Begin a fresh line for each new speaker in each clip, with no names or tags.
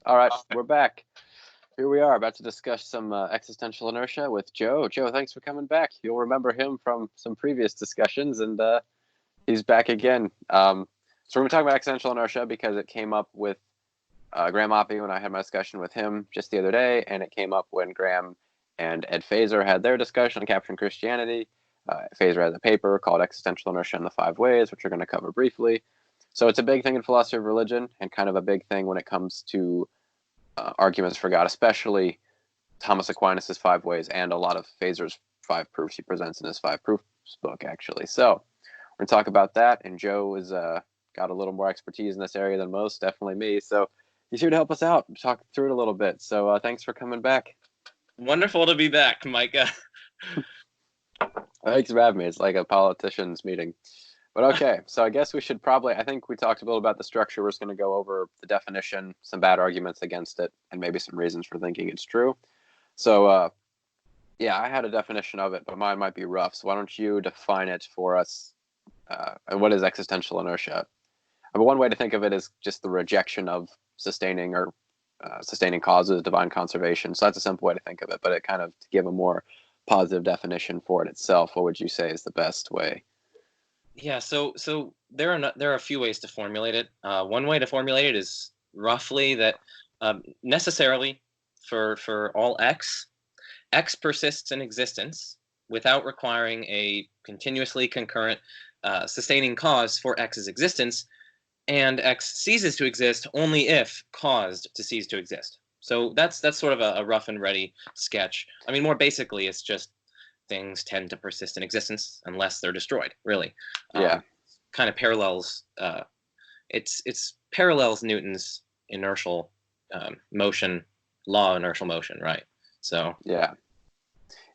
All right, we're back. Here we are, about to discuss some existential inertia with Joe. Joe, thanks for coming back. You'll remember him from some previous discussions, and he's back again. So we're talking about existential inertia because it came up with Graham Oppie when I had my discussion with him just the other day, and it came up when Graham and Ed Fazer had their discussion on capturing Christianity. Fazer has a paper called Existential Inertia in the Five Ways, which we're going to cover briefly. So it's a big thing in philosophy of religion, and kind of a big thing when it comes to arguments for God, especially Thomas Aquinas' Five Ways and a lot of Fazer's five proofs he presents in his Five Proofs book, actually. So we're going to talk about that, and Joe has got a little more expertise in this area than most, definitely me. So he's here to help us out, talk through it a little bit. So thanks for coming back.
Wonderful to be back, Micah.
Thanks for having me. It's like a politician's meeting. But okay, so I guess we should probably, I think we talked a little about the structure. We're just going to go over the definition, some bad arguments against it, and maybe some reasons for thinking it's true. So, yeah, I had a definition of it, but mine might be rough. So why don't you define it for us? And what is existential inertia? I mean, one way to think of it is just the rejection of sustaining or sustaining causes, divine conservation. So that's a simple way to think of it. But it kind of, to give a more positive definition for it itself, what would you say is the best way?
Yeah, so there are a few ways to formulate it. One way to formulate it is roughly that necessarily for all x persists in existence without requiring a continuously concurrent sustaining cause for x's existence, and x ceases to exist only if caused to cease to exist. So that's sort of a rough and ready sketch. I mean, more basically, it's just things tend to persist in existence unless they're destroyed, really.
Yeah.
Kind of parallels, it's parallels Newton's inertial motion, law of inertial motion, right? So
Yeah,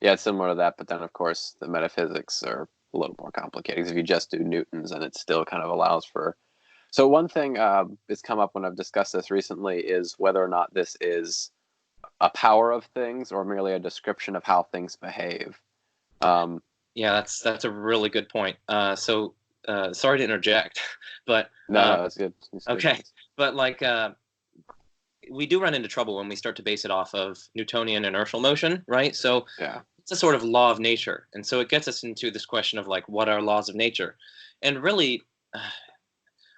it's similar to that, but then of course the metaphysics are a little more complicated. Because if you just do Newton's, and it still kind of allows for. So one thing that's come up when I've discussed this recently is whether or not this is a power of things or merely a description of how things behave.
Yeah, that's a really good point. So sorry to interject, but
No, that's good.
okay,
Good.
but like we do run into trouble when we start to base it off of Newtonian inertial motion, right? So
Yeah,
it's a sort of law of nature, and so it gets us into this question of like, what are laws of nature? And really,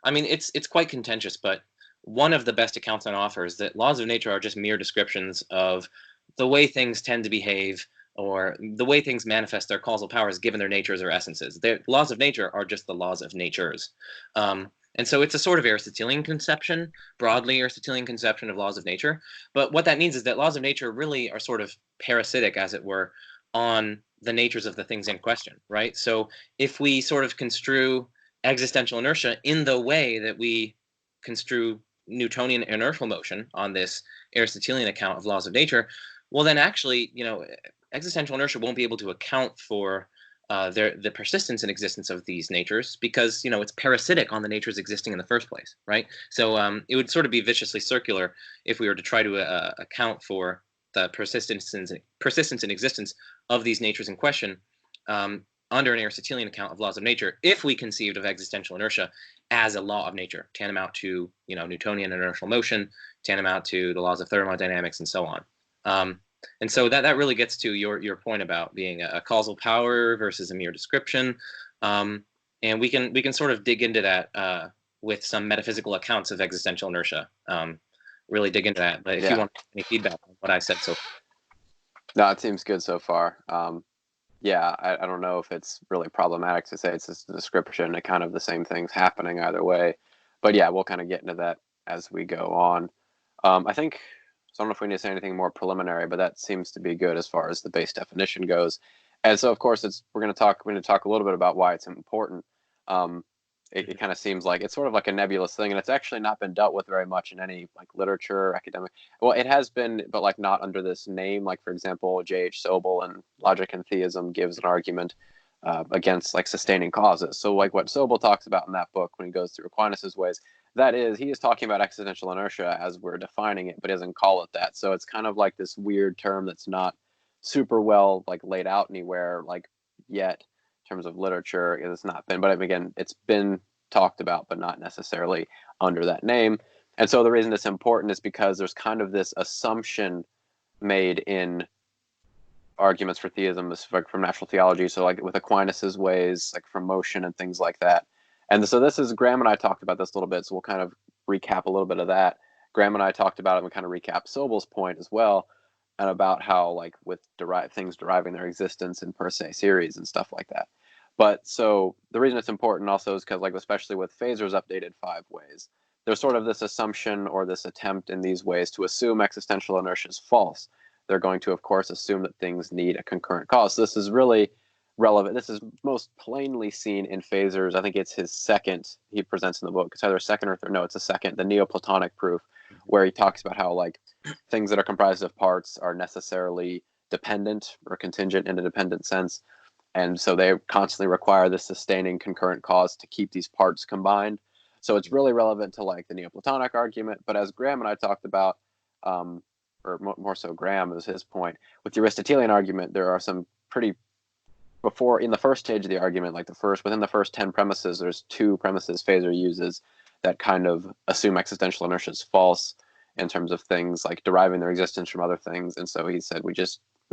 I mean, it's quite contentious, but one of the best accounts on offer is that laws of nature are just mere descriptions of the way things tend to behave or the way things manifest their causal powers given their natures or essences. The laws of nature are just the laws of natures. And so it's a sort of Aristotelian conception, broadly Aristotelian conception of laws of nature. But what that means is that laws of nature really are sort of parasitic, as it were, on the natures of the things in question, right? So if we sort of construe existential inertia in the way that we construe Newtonian inertial motion on this Aristotelian account of laws of nature, well, then actually, existential inertia won't be able to account for the persistence and existence of these natures because it's parasitic on the natures existing in the first place, right? So it would sort of be viciously circular if we were to try to account for the persistence and existence of these natures in question under an Aristotelian account of laws of nature, if we conceived of existential inertia as a law of nature, tantamount to Newtonian inertial motion, tantamount to the laws of thermodynamics, and so on. And so that really gets to your point about being a causal power versus a mere description, and we can sort of dig into that with some metaphysical accounts of existential inertia. Really dig into that. But if you want any feedback on what I said so far.
No, it seems good so far. Yeah, I don't know if it's really problematic to say it's just a description of kind of the same things happening either way. But yeah, we'll kind of get into that as we go on. I think, so I don't know if we need to say anything more preliminary, but that seems to be good as far as the base definition goes. And so, of course, we're going to talk a little bit about why it's important. It kind of seems like it's sort of like a nebulous thing, and it's actually not been dealt with very much in any like literature, academic. Well, it has been, but like not under this name. Like for example, J.H. Sobel in Logic and Theism gives an argument against like sustaining causes. So like what Sobel talks about in that book when he goes through Aquinas' ways, that is, he is talking about existential inertia as we're defining it, but he doesn't call it that. So it's kind of like this weird term that's not super well like laid out anywhere like yet. Terms of literature, it's not been, but again, it's been talked about, but not necessarily under that name. And so the reason it's important is because there's kind of this assumption made in arguments for theism, like from natural theology. So like with Aquinas's ways, like from motion and things like that. And so this is, Graham and I talked about this a little bit, so we'll kind of recap a little bit of that. Graham and I talked about it, and we kind of recap Sobel's point as well, and about how like with things deriving their existence in per se series and stuff like that. But so the reason it's important also is because like especially with Feser's updated 5 ways, there's sort of this assumption or this attempt in these ways to assume existential inertia is false. They're going to, of course, assume that things need a concurrent cause. So this is really relevant. This is most plainly seen in Feser's, I think it's his second he presents in the book. It's either a second or third. No, it's a second, the Neoplatonic proof, where he talks about how like things that are comprised of parts are necessarily dependent or contingent in a dependent sense. And so they constantly require this sustaining concurrent cause to keep these parts combined. So it's really relevant to like the Neoplatonic argument. But as Graham and I talked about, or more so Graham is his point, with the Aristotelian argument, there are some pretty, before in the first stage of the argument, like within the first 10 premises, there's 2 premises Feser uses that kind of assume existential inertia is false in terms of things like deriving their existence from other things. And so he said we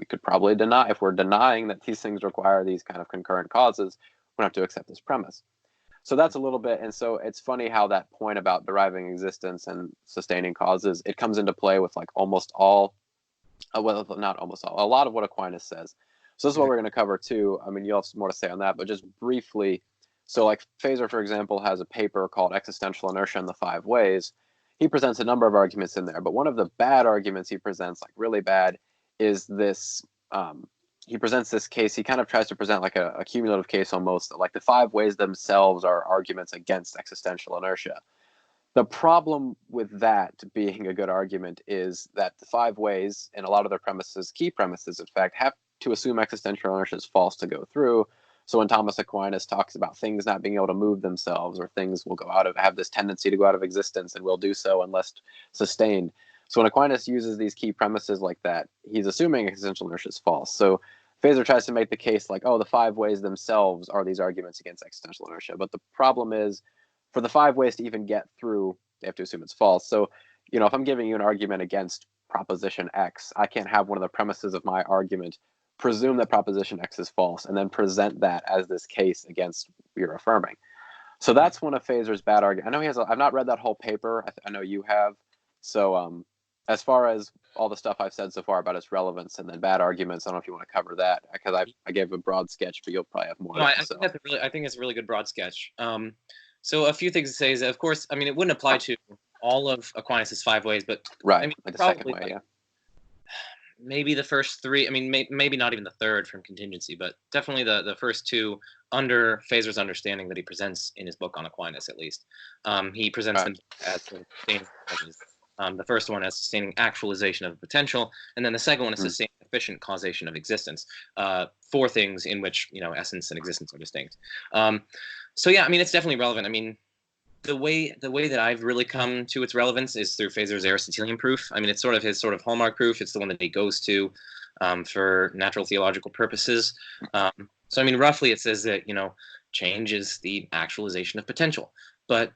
could probably deny, if we're denying that these things require these kind of concurrent causes, we have to accept this premise. So that's a little bit, and so it's funny how that point about deriving existence and sustaining causes, it comes into play with like almost all, well, not almost all, a lot of what Aquinas says. So this is what we're going to cover too. I mean, you'll have some more to say on that, but just briefly, so like Feser, for example, has a paper called Existential Inertia in the 5 Ways. He presents a number of arguments in there, but one of the bad arguments he presents, like really bad, is this, he presents this case, he kind of tries to present like a cumulative case almost, like the 5 ways themselves are arguments against existential inertia. The problem with that being a good argument is that the 5 ways, and a lot of their premises, key premises, in fact, have to assume existential inertia is false to go through. So when Thomas Aquinas talks about things not being able to move themselves, or things will have this tendency to go out of existence and will do so unless sustained. So when Aquinas uses these key premises like that, he's assuming existential inertia is false. So Feser tries to make the case like, oh, the 5 ways themselves are these arguments against existential inertia. But the problem is, for the 5 ways to even get through, they have to assume it's false. So, if I'm giving you an argument against proposition X, I can't have one of the premises of my argument presume that proposition X is false and then present that as this case against you're affirming. So that's one of Feser's bad arguments. I know I've not read that whole paper. I know you have. So as far as all the stuff I've said so far about its relevance and then bad arguments, I don't know if you want to cover that, because I gave a broad sketch, but you'll probably have more.
No, I think it's a really good broad sketch. So a few things to say is that, of course, I mean, it wouldn't apply to all of Aquinas' 5 ways, but
right,
I mean,
like the second way, yeah.
Maybe the first 3. I mean, maybe not even the third from contingency, but definitely the first 2 under Feser's understanding that he presents in his book on Aquinas, at least. He presents them as sustaining causes. The first one as sustaining actualization of potential, and then the second one is sustaining efficient causation of existence. 4 things in which essence and existence are distinct. So yeah, I mean, it's definitely relevant. I mean, the way that I've really come to its relevance is through Feser's Aristotelian proof. I mean, it's sort of his hallmark proof. It's the one that he goes to for natural theological purposes. So I mean, roughly it says that change is the actualization of potential, but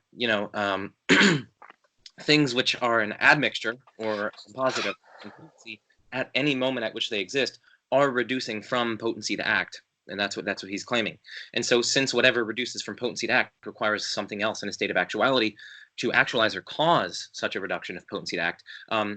things which are an admixture or composite of potency at any moment at which they exist are reducing from potency to act. And that's what he's claiming. And so since whatever reduces from potency to act requires something else in a state of actuality to actualize or cause such a reduction of potency to act,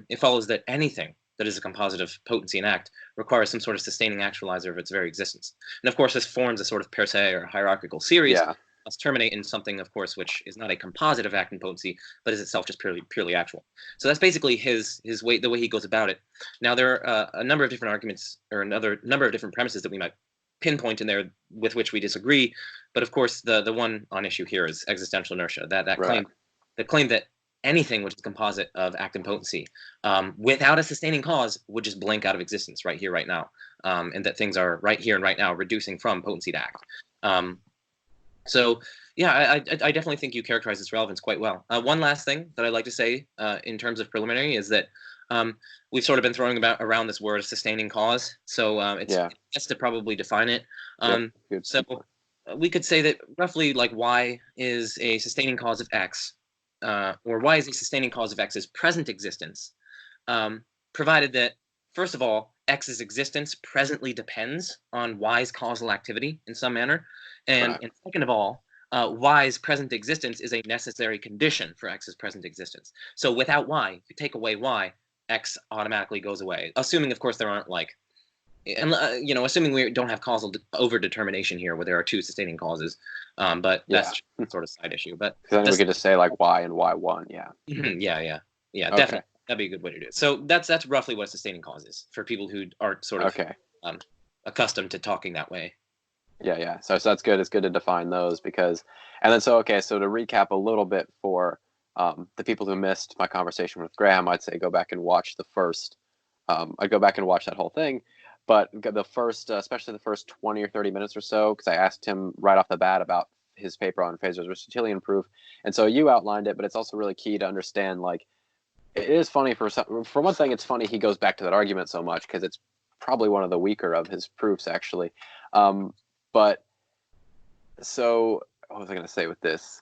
it follows that anything that is a composite of potency and act requires some sort of sustaining actualizer of its very existence. And of course, this forms a sort of per se or hierarchical series.
Yeah.
Must terminate in something, of course, which is not a composite of act and potency, but is itself just purely actual. So that's basically the way he goes about it. Now, there are a number of different arguments or another number of different premises that we might pinpoint in there with which we disagree, but of course the one on issue here is existential inertia. That
right.
claim that anything which is composite of act and potency without a sustaining cause would just blink out of existence right here, right now, and that things are right here and right now reducing from potency to act. So yeah, I definitely think you characterize its relevance quite well. One last thing that I'd like to say in terms of preliminary is that we've sort of been throwing around this word sustaining cause, so it's best to probably define it. So we could say that roughly, like, Y is a sustaining cause of X, or y is a sustaining cause of x's present existence, provided that, first of all, x's existence presently depends on y's causal activity in some manner, and second of all, y's present existence is a necessary condition for x's present existence. So without y, if you take away y, x automatically goes away, assuming, of course, there aren't like, and assuming we don't have causal overdetermination here, where there are two sustaining causes, but that's sort of side issue. But
then we could just say like y and y1, yeah.
Yeah,
Okay.
definitely. That'd be a good way to do it. So that's roughly what a sustaining cause is for people who aren't sort of accustomed to talking that way.
Yeah. So that's good. It's good to define those because, and then so to recap a little bit for the people who missed my conversation with Graham, I'd say go back and watch the first. I'd go back and watch that whole thing, but the first, especially the first 20 or 30 minutes or so, because I asked him right off the bat about his paper on Fezer's Aristotelian proof, and so you outlined it, but it's also really key to understand like. It is funny for one thing. It's funny he goes back to that argument so much because it's probably one of the weaker of his proofs, actually. But so what was I going to say with this?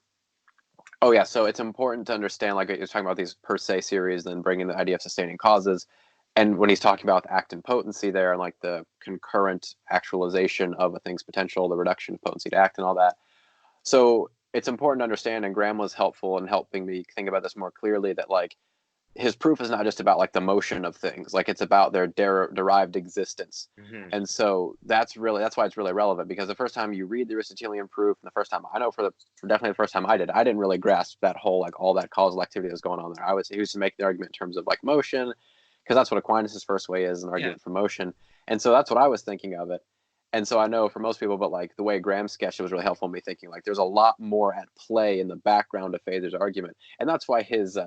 Oh yeah, so it's important to understand, like you're talking about these per se series, then bringing the idea of sustaining causes, and when he's talking about act and potency there, and like the concurrent actualization of a thing's potential, the reduction of potency to act, and all that. So it's important to understand, and Graham was helpful in helping me think about this more clearly, that like. His proof is not just about like the motion of things, like it's about their derived existence. And so that's why it's really relevant, because the first time you read the Aristotelian proof, and the first time I know definitely the first time I didn't really grasp that whole like all that causal activity that was going on there. He used to make the argument in terms of like motion, because that's what Aquinas' first way is, an argument for motion. And so that's what I was thinking of it. And so I know for most people, but like the way Graham sketched it was really helpful in me thinking like there's a lot more at play in the background of Fezer's argument. And that's why his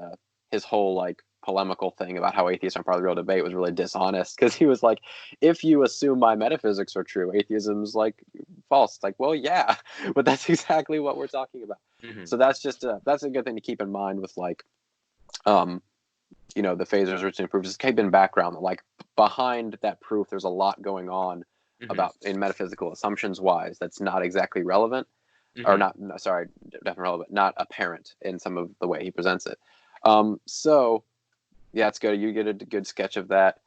whole like polemical thing about how atheists aren't part of the real debate was really dishonest, because he was like, if you assume my metaphysics are true, atheism's like false. It's like, well, yeah, but that's exactly what we're talking about. So that's just that's a good thing to keep in mind with like the Fezer's Aristotelian proof. Just keep in background that like behind that proof there's a lot going on about in metaphysical assumptions wise that's not exactly relevant, or definitely relevant, not apparent in some of the way he presents it. So yeah, it's good. You get a good sketch of that.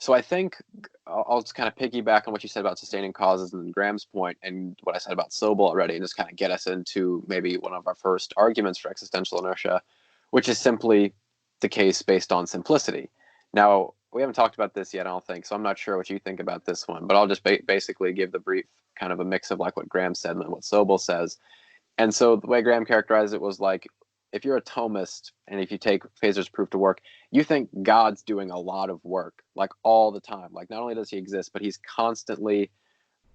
So I think I'll just kind of piggyback on what you said about sustaining causes and Graham's point and what I said about Sobel already, and just kind of get us into maybe one of our first arguments for existential inertia, which is simply the case based on simplicity. Now, we haven't talked about this yet, I don't think, so I'm not sure what you think about this one, but I'll just basically give the brief kind of a mix of like what Graham said and then what Sobel says. And so the way Graham characterized it was like, if you're a Thomist and if you take Fezer's proof to work, you think God's doing a lot of work, like all the time. Like not only does he exist, but he's constantly,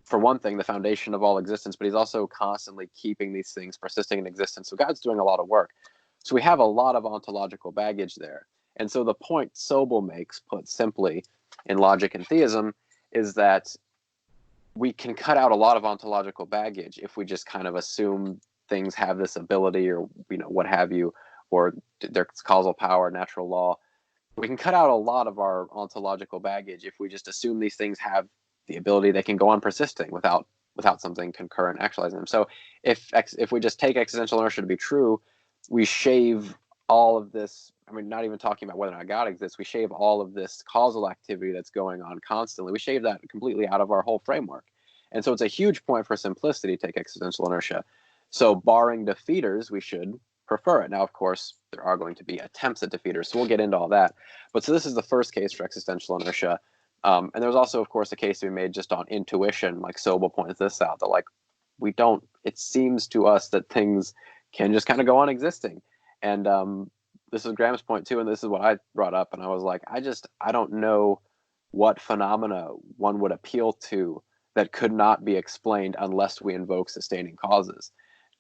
for one thing, the foundation of all existence, but he's also constantly keeping these things persisting in existence. So God's doing a lot of work. So we have a lot of ontological baggage there. And so the point Sobel makes, put simply, in Logic and Theism, is that we can cut out a lot of ontological baggage if we just kind of assume things have this ability, or what have you, or their causal power, natural law. We can cut out a lot of our ontological baggage if we just assume these things have the ability, they can go on persisting without something concurrent actualizing them. So if we just take existential inertia to be true, we shave all of this. I mean, not even talking about whether or not God exists, we shave all of this causal activity that's going on constantly. We shave that completely out of our whole framework. And so it's a huge point for simplicity to take existential inertia. So barring defeaters, we should prefer it. Now, of course, there are going to be attempts at defeaters, so we'll get into all that. But so this is the first case for existential inertia. And there's also, of course, a case to be made just on intuition, like Sobel points this out, that like it seems to us that things can just kind of go on existing. And this is Graham's point too, and this is what I brought up, and I was like, I don't know what phenomena one would appeal to that could not be explained unless we invoke sustaining causes.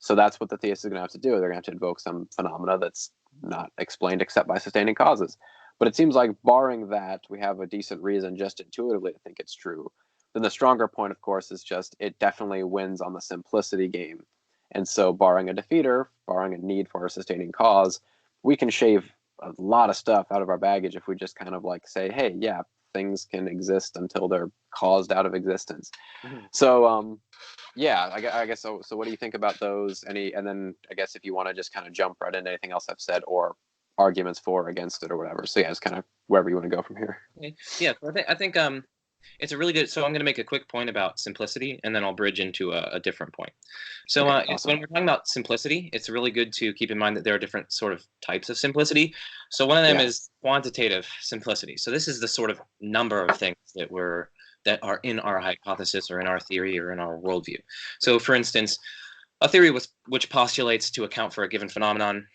So that's what the theist is going to have to do. They're going to have to invoke some phenomena that's not explained except by sustaining causes. But it seems like barring that, we have a decent reason just intuitively to think it's true. Then the stronger point, of course, is just it definitely wins on the simplicity game. And so barring a defeater, barring a need for a sustaining cause, we can shave a lot of stuff out of our baggage if we just kind of like say, hey, yeah, things can exist until they're caused out of existence.
Mhm.
So yeah, I guess so. So what do you think about those? And then I guess if you want to just kind of jump right into anything else I've said or arguments for or against it or whatever. So yeah, it's kind of wherever you want to go from here.
Okay. Yeah, so I think it's a really good. So I'm going to make a quick point about simplicity, and then I'll bridge into a different point. So
Okay, awesome.
when we're talking about simplicity, it's really good to keep in mind that there are different sort of types of simplicity. So one of them
Yeah.
is quantitative simplicity. So this is the sort of number of things that are in our hypothesis or in our theory or in our worldview. So for instance, a theory which postulates to account for a given phenomenon.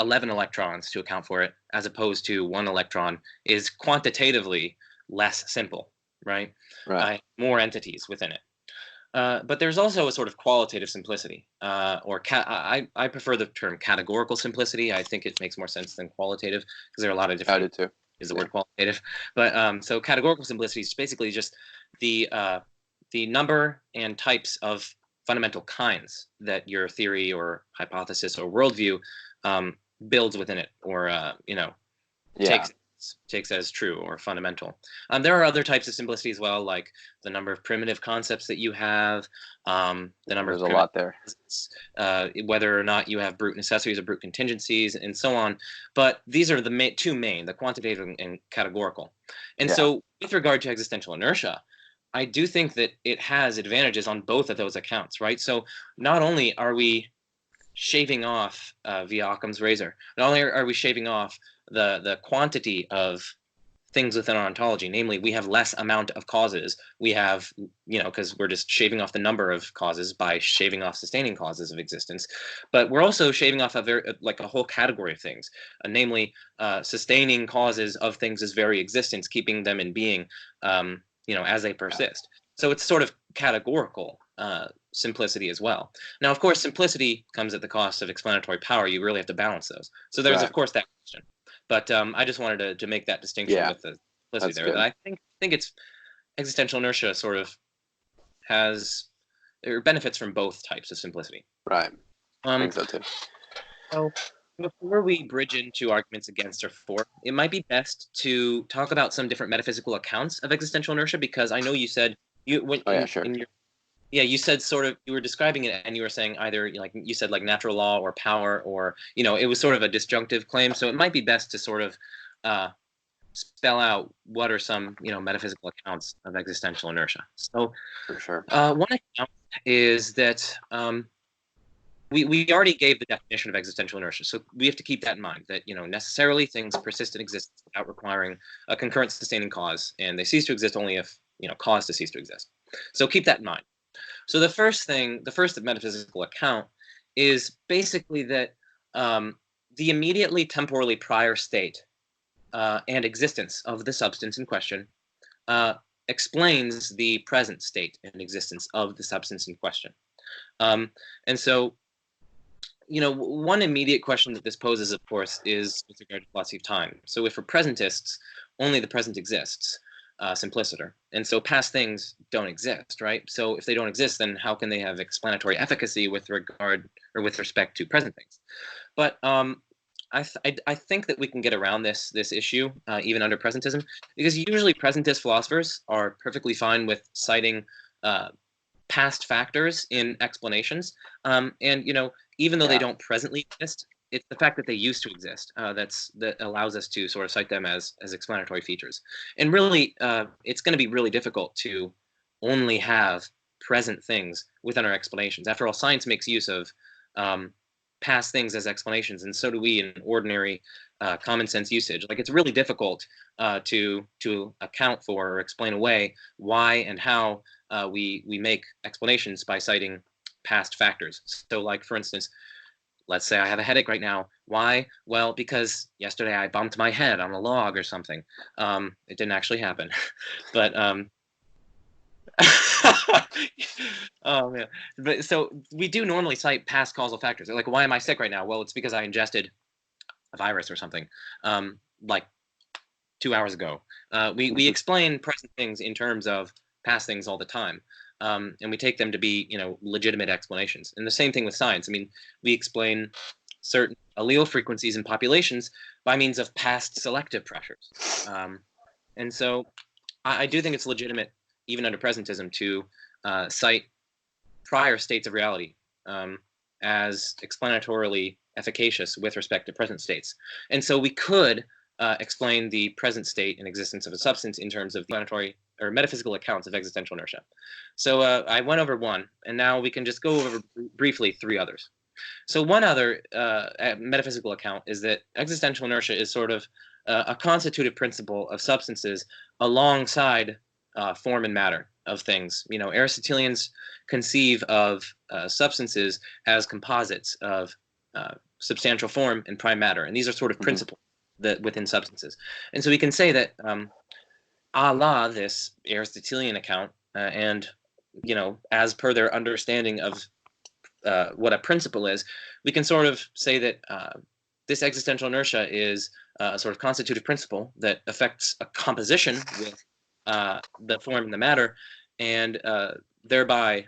11 electrons to account for it, as opposed to 1 electron, is quantitatively less simple, right?
Right.
More entities within it. But there's also a sort of qualitative simplicity, I prefer the term categorical simplicity. I think it makes more sense than qualitative because there are a lot of
I
different.
did too.
Is the
Yeah.
word qualitative? But so categorical simplicity is basically just the number and types of fundamental kinds that your theory or hypothesis or worldview builds within it, or
Yeah.
takes as true or fundamental. There are other types of simplicity as well, like the number of primitive concepts that you have, the number
There's
of
a
primitive
lot there.
whether or not you have brute necessities or brute contingencies, and so on. But these are the two main, the quantitative and categorical. And
Yeah.
so, with regard to existential inertia, I do think that it has advantages on both of those accounts, right? So, not only are we shaving off via Occam's razor, not only are we shaving off the quantity of things within our ontology, namely we have less amount of causes, we have, because we're just shaving off the number of causes by shaving off sustaining causes of existence, but we're also shaving off a whole category of things, namely sustaining causes of things' very existence, keeping them in being, as they persist. So it's sort of categorical simplicity as well. Now, of course, simplicity comes at the cost of explanatory power. You really have to balance those. So there's,
Right.
of course, that question. But I just wanted to make that distinction
Yeah.
with the simplicity
That's
there.
good.
That I think it's existential inertia sort of has or benefits from both types of simplicity.
Right. I
Um,
think so too.
so before we bridge into arguments against or for, it might be best to talk about some different metaphysical accounts of existential inertia, because I know you said
Oh yeah, sure.
in your you said sort of, you were describing it and you were saying either, like you said, like natural law or power, or it was sort of a disjunctive claim. So it might be best to sort of spell out what are some metaphysical accounts of existential inertia. So
For sure.
one account is that we already gave the definition of existential inertia, so we have to keep that in mind, that necessarily things persist in existence without requiring a concurrent sustaining cause, and they cease to exist only if cause to cease to exist. So keep that in mind. So the first metaphysical account is basically that the immediately temporally prior state and existence of the substance in question explains the present state and existence of the substance in question. And so, one immediate question that this poses, of course, is with regard to philosophy of time. So if for presentists, only the present exists, simpliciter. And so past things don't exist, right? So if they don't exist, then how can they have explanatory efficacy with regard or with respect to present things? But I think that we can get around this issue even under presentism, because usually presentist philosophers are perfectly fine with citing past factors in explanations, and even though they don't presently exist, it's the fact that they used to exist that allows us to sort of cite them as explanatory features. And really, it's going to be really difficult to only have present things within our explanations. After all, science makes use of past things as explanations, and so do we in ordinary common sense usage. Like, it's really difficult to account for or explain away why and how we make explanations by citing past factors. So, like, for instance, let's say I have a headache right now. Why? Well, because yesterday I bumped my head on a log or something. It didn't actually happen, but oh man. But so we do normally cite past causal factors. Like, why am I sick right now? Well, it's because I ingested a virus or something, like 2 hours ago. We explain present things in terms of past things all the time. And we take them to be, legitimate explanations. And the same thing with science. I mean, we explain certain allele frequencies in populations by means of past selective pressures. And so I do think it's legitimate, even under presentism, to cite prior states of reality as explanatorily efficacious with respect to present states. And so we could explain the present state and existence of a substance in terms of explanatory or metaphysical accounts of existential inertia. So I went over one, and now we can just go over briefly three others. So one other metaphysical account is that existential inertia is sort of a constitutive principle of substances alongside form and matter of things. You know, Aristotelians conceive of substances as composites of substantial form and prime matter, and these are sort of principles that within substances. And so we can say that a la this Aristotelian account, and you know, as per their understanding of what a principle is, we can sort of say that this existential inertia is a sort of constitutive principle that affects a composition with the form and the matter, and thereby,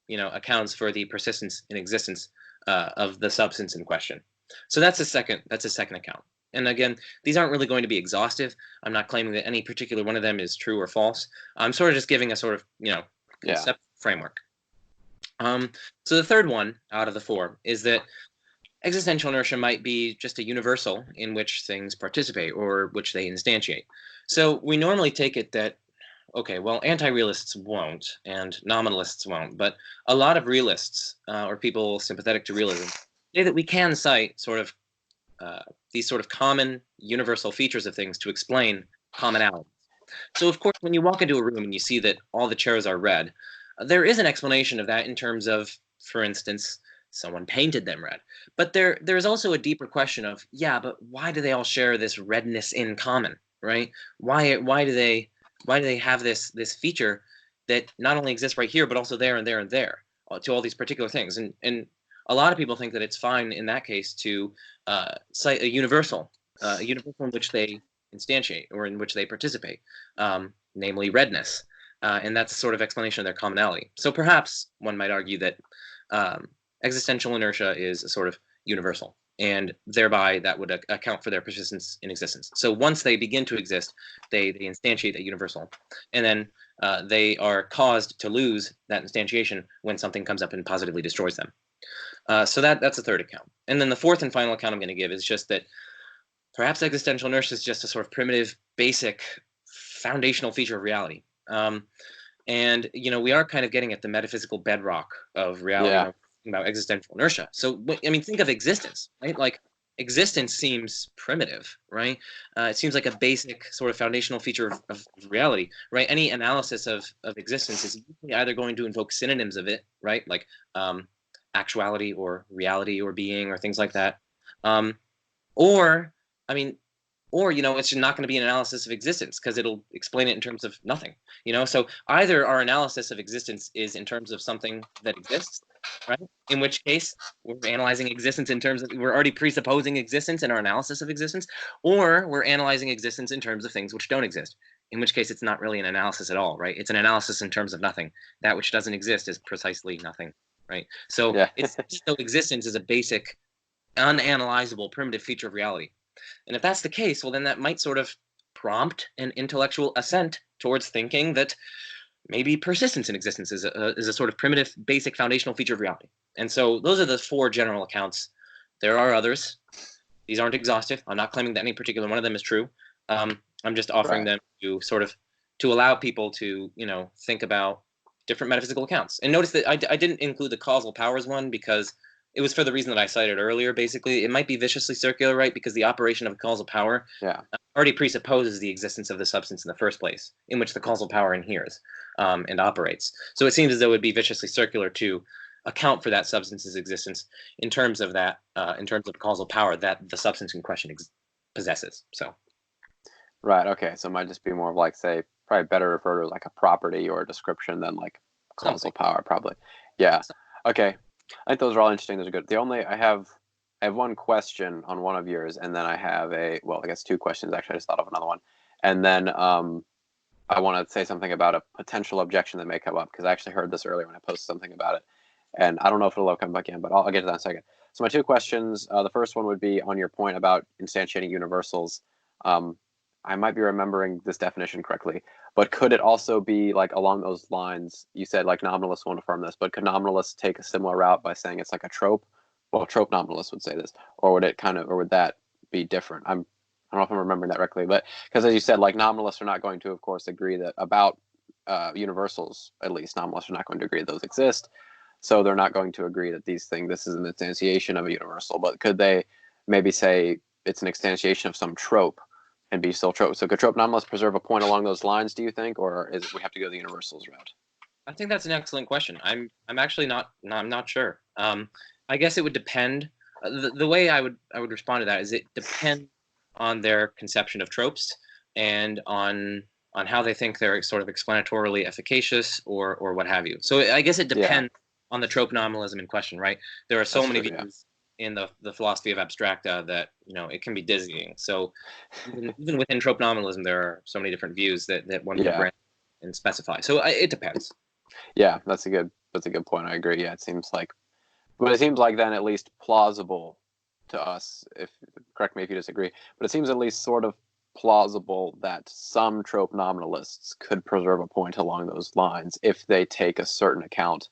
you know, accounts for the persistence in existence of the substance in question. So that's a second account. And again, these aren't really going to be exhaustive. I'm not claiming that any particular one of them is true or false. I'm sort of just giving a sort of, you know, concept framework. So the third one out of the four is that existential inertia might be just a universal in which things participate or which they instantiate. So we normally take it that, okay, well, anti-realists won't and nominalists won't, but a lot of realists or people sympathetic to realism say that we can cite sort of these sort of common universal features of things to explain commonalities. So of course, when you walk into a room and you see that all the chairs are red, there is an explanation of that in terms of, for instance, someone painted them red. But there's also a deeper question of, yeah, but why do they all share this redness in common, right? Why do they have this feature that not only exists right here, but also there and there and there to all these particular things? And a lot of people think that it's fine in that case to cite a universal in which they instantiate or in which they participate, namely redness. And that's a sort of explanation of their commonality. So perhaps one might argue that existential inertia is a sort of universal, and thereby that would account for their persistence in existence. So once they begin to exist, they instantiate that universal, and then they are caused to lose that instantiation when something comes up and positively destroys them. So that's a third account. And then the fourth and final account I'm going to give is just that perhaps existential inertia is just a sort of primitive, basic, foundational feature of reality. And you know, we are kind of getting at the metaphysical bedrock of reality about existential inertia. So I mean, think of existence, right? Like existence seems primitive, right? It seems like a basic sort of foundational feature of reality, right? Any analysis of existence is usually either going to invoke synonyms of it, right? Like actuality or reality or being or things like that. Or, I mean, or, you know, it's not going to be an analysis of existence because it'll explain it in terms of nothing, you know? So either our analysis of existence is in terms of something that exists, right? In which case we're analyzing existence in terms of, we're already presupposing existence in our analysis of existence, or we're analyzing existence in terms of things which don't exist, in which case it's not really an analysis at all, right? It's an analysis in terms of nothing. That which doesn't exist is precisely nothing, right? So it's so existence is a basic, unanalyzable, primitive feature of reality. And if that's the case, well, then that might sort of prompt an intellectual assent towards thinking that maybe persistence in existence is a sort of primitive, basic, foundational feature of reality. And so those are the four general accounts. There are others. These aren't exhaustive. I'm not claiming that any particular one of them is true. I'm just offering them to sort of to allow people to, you know, think about different metaphysical accounts. And notice that I didn't include the causal powers one because it was for the reason that I cited earlier. Basically, it might be viciously circular, right? Because the operation of a causal power already presupposes the existence of the substance in the first place, in which the causal power inheres and operates. So it seems as though it would be viciously circular to account for that substance's existence in terms of that, in terms of the causal power that the substance in question possesses. So.
Right. Okay. So it might just be more of like, say, probably better refer to like a property or a description than like causal power, probably. Yeah. Okay. I think those are all interesting. Those are good. I have one question on one of yours, and then I have I guess two questions actually. I just thought of another one, and then I want to say something about a potential objection that may come up because I actually heard this earlier when I posted something about it, and I don't know if it'll come back in, but I'll get to that in a second. So my two questions. The first one would be on your point about instantiating universals. I might be remembering this definition correctly, but could it also be like along those lines? You said like nominalists won't affirm this, but could nominalists take a similar route by saying it's like a trope? Well, trope nominalists would say this, or would it kind of, or would that be different? I don't know if I'm remembering that correctly, but because as you said, like nominalists are not going to, of course, agree that about universals, at least nominalists are not going to agree that those exist. So they're not going to agree that this is an instantiation of a universal. But could they maybe say it's an instantiation of some trope and be still trope? So could trope nominalists preserve a point along those lines, do you think, or is it we have to go the universals route?
I think that's an excellent question. I'm actually I'm not sure. I guess it would depend. The way I would respond to that is it depends on their conception of tropes and on how they think they're sort of explanatorily efficacious or what have you. So I guess it depends on the trope nominalism in question, right? There are so many views in the philosophy of abstracta that it can be dizzying. So even within trope nominalism, there are so many different views that one can branch and specify. So it depends.
Yeah, that's a good point. I agree. Yeah, it seems like then at least plausible to us. If correct me if you disagree, but it seems at least sort of plausible that some trope nominalists could preserve a point along those lines if they take a certain account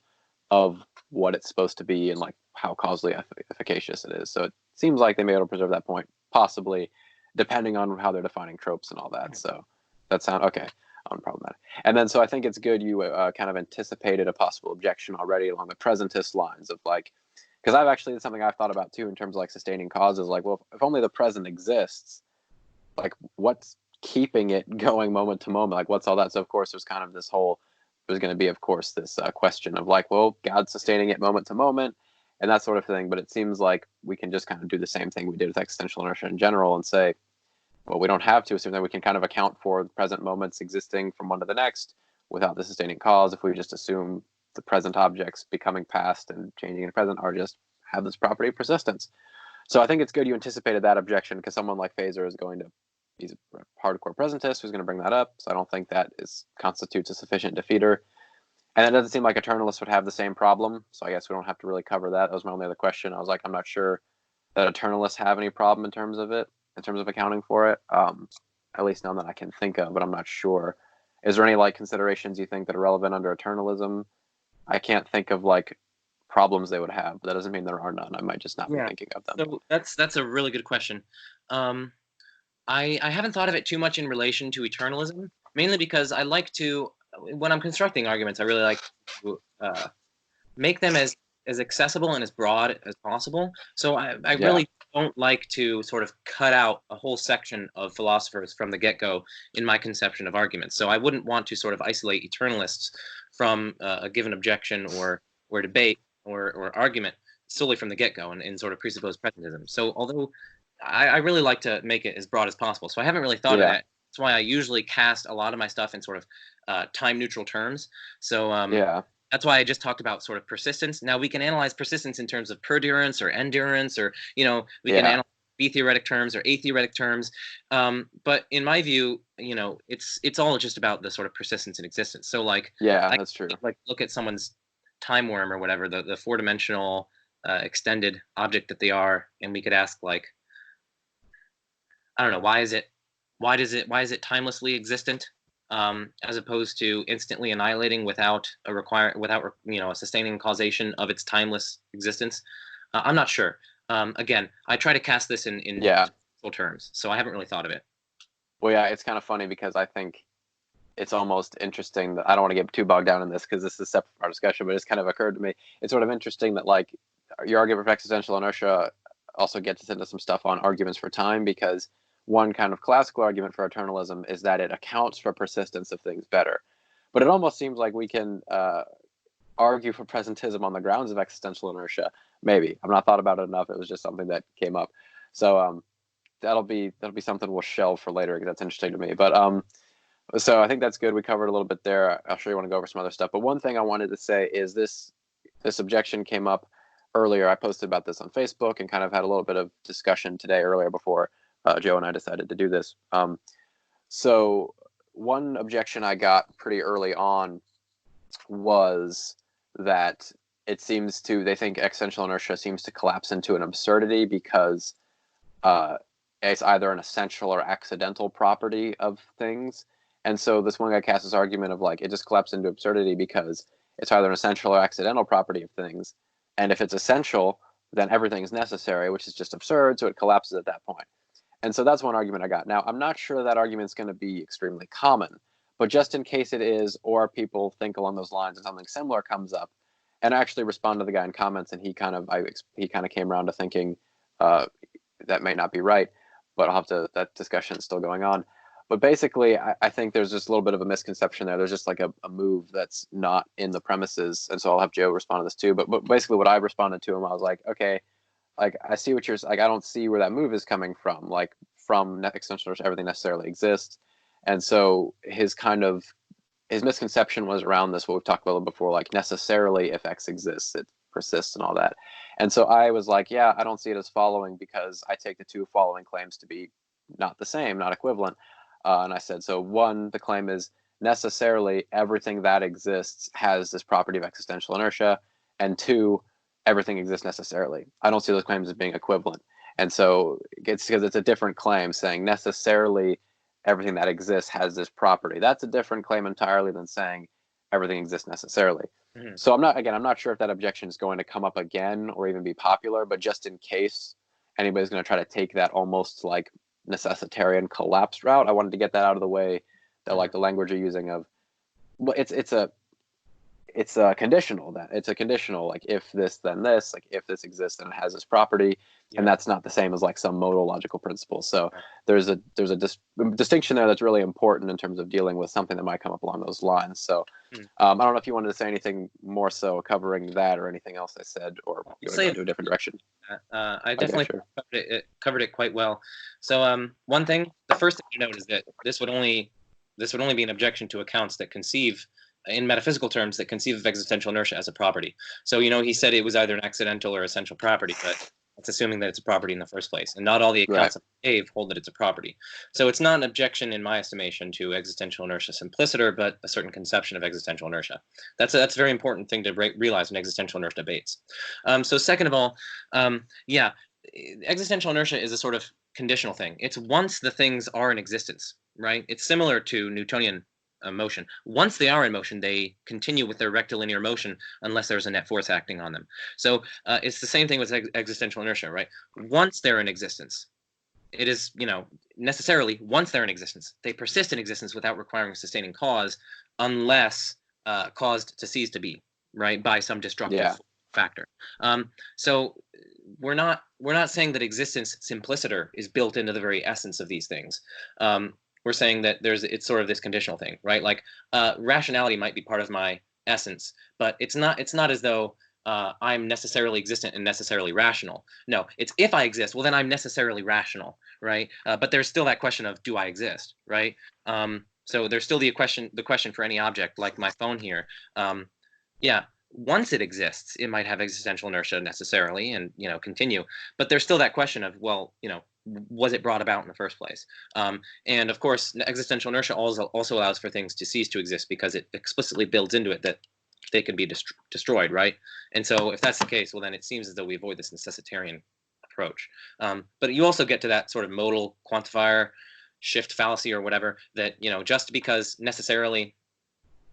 of what it's supposed to be and like how causally efficacious it is. So it seems like they may be able to preserve that point, possibly, depending on how they're defining tropes and all that. So that sounds okay. Unproblematic. And then, so I think it's good you kind of anticipated a possible objection already along the presentist lines of like, because I've actually, it's something I've thought about too in terms of like sustaining causes. Like, well, if only the present exists, like what's keeping it going moment to moment? Like, what's all that? So of course, there's kind of this whole, there's going to be, of course, this question of like, well, God's sustaining it moment to moment and that sort of thing. But it seems like we can just kind of do the same thing we did with existential inertia in general and say, well, we don't have to assume that we can kind of account for the present moments existing from one to the next without the sustaining cause if we just assume the present objects becoming past and changing into present are just have this property of persistence. So I think it's good you anticipated that objection because someone like Phaser is going to, he's a hardcore presentist who's going to bring that up. So I don't think that constitutes a sufficient defeater. And it doesn't seem like eternalists would have the same problem. So I guess we don't have to really cover that. That was my only other question. I was like, I'm not sure that eternalists have any problem in terms of it, in terms of accounting for it. At least none that I can think of, but I'm not sure. Is there any like considerations you think that are relevant under eternalism? I can't think of like problems they would have, but that doesn't mean there are none. I might just not be thinking of them.
So that's a really good question. I haven't thought of it too much in relation to eternalism, mainly because I like to, when I'm constructing arguments, I really like to make them as accessible and as broad as possible. So I really don't like to sort of cut out a whole section of philosophers from the get-go in my conception of arguments. So I wouldn't want to sort of isolate eternalists from a given objection or debate or argument solely from the get-go and sort of presuppose presentism. So although I really like to make it as broad as possible, so I haven't really thought of that. That's why I usually cast a lot of my stuff in sort of time-neutral terms. So that's why I just talked about sort of persistence. Now we can analyze persistence in terms of perdurance or endurance, or we can analyze B-theoretic terms or A-theoretic terms. But in my view, it's all just about the sort of persistence in existence. So like,
that's true.
Like look at someone's time worm or whatever, the four-dimensional extended object that they are, and we could ask like, I don't know, why is it timelessly existent? As opposed to instantly annihilating without a sustaining causation of its timeless existence. I'm not sure. Again, I try to cast this in terms, so I haven't really thought of it.
Well, yeah, it's kind of funny because I think it's almost interesting that I don't want to get too bogged down in this because this is a separate part of discussion, but it's kind of occurred to me. It's sort of interesting that like your argument for existential inertia also gets us into some stuff on arguments for time because one kind of classical argument for eternalism is that it accounts for persistence of things better. But it almost seems like we can argue for presentism on the grounds of existential inertia. Maybe. I've not thought about it enough. It was just something that came up. So that'll be something we'll shelve for later because that's interesting to me. But so I think that's good. We covered a little bit there. I'm sure you want to go over some other stuff. But one thing I wanted to say is this objection came up earlier. I posted about this on Facebook and kind of had a little bit of discussion today earlier before Joe and I decided to do this. So one objection I got pretty early on was that they think existential inertia seems to collapse into an absurdity because it's either an essential or accidental property of things. And so this one guy casts this argument of like it just collapses into absurdity because it's either an essential or accidental property of things. And if it's essential, then everything is necessary, which is just absurd. So it collapses at that point. And so that's one argument I got. Now, I'm not sure that argument's going to be extremely common, but just in case it is, or people think along those lines and something similar comes up, and I actually respond to the guy in comments, and he kind of came around to thinking that may not be right, but I'll have to, that discussion is still going on. But basically, I think there's just a little bit of a misconception there. There's just like a move that's not in the premises, and so I'll have Joe respond to this too. But basically, what I responded to him, I was like, okay, like I see what you're like. I don't see where that move is coming from. Like from existential, everything necessarily exists, and so his misconception was around this. What we've talked about before, like necessarily if X exists, it persists and all that. And so I was like, yeah, I don't see it as following because I take the two following claims to be not the same, not equivalent. And I said, so one, the claim is necessarily everything that exists has this property of existential inertia, and two, everything exists necessarily. I don't see those claims as being equivalent. And so it's because it's a different claim saying necessarily everything that exists has this property. That's a different claim entirely than saying everything exists necessarily. Mm-hmm. So I'm not sure if that objection is going to come up again or even be popular, but just in case anybody's going to try to take that almost like necessitarian collapse route, I wanted to get that out of the way, that like the language you're using of, well, it's a conditional, that it's a conditional, like if this then this, like if this exists then it has this property. Yeah. And that's not the same as like some modal logical principle. So there's a distinction there that's really important in terms of dealing with something that might come up along those lines. So I don't know if you wanted to say anything more so covering that or anything else I said, or you want to go into a different direction.
I definitely covered it quite well. So one thing, the first thing to note is that this would only be an objection to accounts that conceive, in metaphysical terms, that conceive of existential inertia as a property. So, he said it was either an accidental or essential property, but it's assuming that it's a property in the first place. And not all the accounts I gave hold that it's a property. So it's not an objection, in my estimation, to existential inertia simpliciter, but a certain conception of existential inertia. That's a very important thing to realize in existential inertia debates. So second of all, existential inertia is a sort of conditional thing. It's once the things are in existence, right? It's similar to Newtonian motion. Once they are in motion, they continue with their rectilinear motion unless there's a net force acting on them. So it's the same thing with existential inertia, right? Once they're in existence, it is, necessarily, once they're in existence, they persist in existence without requiring a sustaining cause unless caused to cease to be, right, by some destructive factor. So we're not saying that existence simpliciter is built into the very essence of these things. We're saying that it's sort of this conditional thing, right? Like rationality might be part of my essence, but it's not as though I'm necessarily existent and necessarily rational. No, it's if I exist, well then I'm necessarily rational, right? But there's still that question of, do I exist, right? So there's still the question for any object like my phone here. Once it exists, it might have existential inertia necessarily and continue, but there's still that question of, well, was it brought about in the first place? And of course, existential inertia also allows for things to cease to exist because it explicitly builds into it that they can be destroyed, right? And so if that's the case, well, then it seems as though we avoid this necessitarian approach. But you also get to that sort of modal quantifier shift fallacy or whatever, that, just because necessarily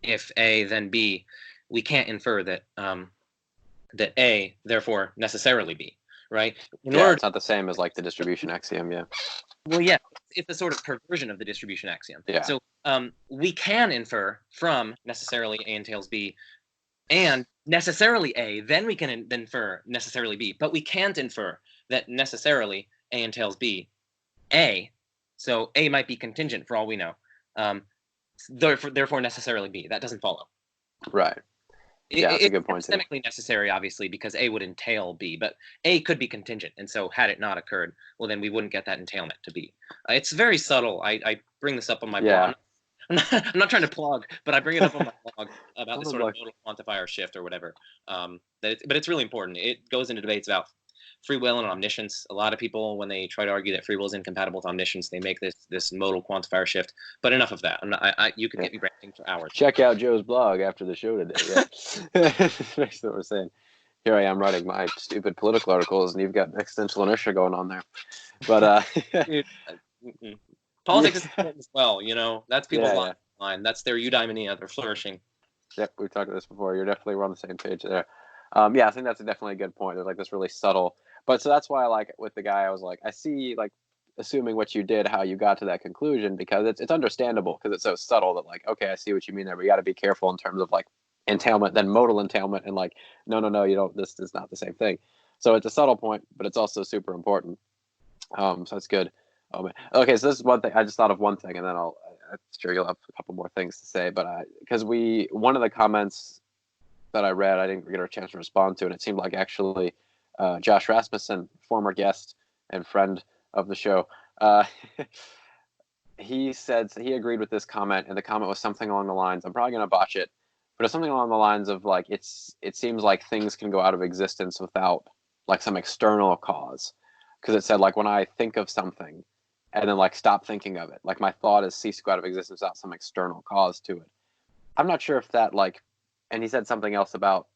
if A, then B, we can't infer that that A, therefore necessarily B. Right?
It's not the same as like the distribution axiom,
Well, yeah, it's a sort of perversion of the distribution axiom. Yeah. So we can infer from necessarily A entails B and necessarily A, then we can infer necessarily B, but we can't infer that necessarily A entails B. So A might be contingent for all we know. Therefore necessarily B. That doesn't follow.
Right. Yeah, that's a good point.
It's epistemically necessary, obviously, because A would entail B, but A could be contingent, and so had it not occurred, well, then we wouldn't get that entailment to B. It's very subtle. I bring this up on my blog. I'm not trying to plug, but I bring it up on my blog about this sort of modal quantifier shift or whatever. But it's really important. It goes into debates about free will and omniscience. A lot of people, when they try to argue that free will is incompatible with omniscience, they make this modal quantifier shift. But enough of that. You can get me ranting for hours.
Check out Joe's blog after the show today. That's what we're saying. Here I am writing my stupid political articles, and you've got existential inertia going on there. But
Dude, mm-mm.
yeah,
Politics is important as well. That's people's
yeah.
line. That's their eudaimonia. They're flourishing.
Yep, we've talked about this before. You're definitely we're on the same page there. Yeah, I think that's definitely a good point. There's like this really subtle, but so that's why like with the guy, I was like, I see like assuming what you did, how you got to that conclusion, because it's understandable because it's so subtle that like, okay, I see what you mean there. But you got to be careful in terms of like entailment, then modal entailment, and like, no, you don't. This is not the same thing. So it's a subtle point, but it's also super important. So that's good. Oh man. Okay, so this is one thing. I just thought of one thing, and then I'm sure you'll have a couple more things to say. But because one of the comments that I read, I didn't get a chance to respond to, and it seemed like actually Josh Rasmussen, former guest and friend of the show, he said he agreed with this comment, and the comment was something along the lines. I'm probably going to botch it, but it's something along the lines of like it seems like things can go out of existence without like some external cause, because it said like when I think of something and then like stop thinking of it, like my thought has ceased to go out of existence without some external cause to it. I'm not sure if that like, and he said something else about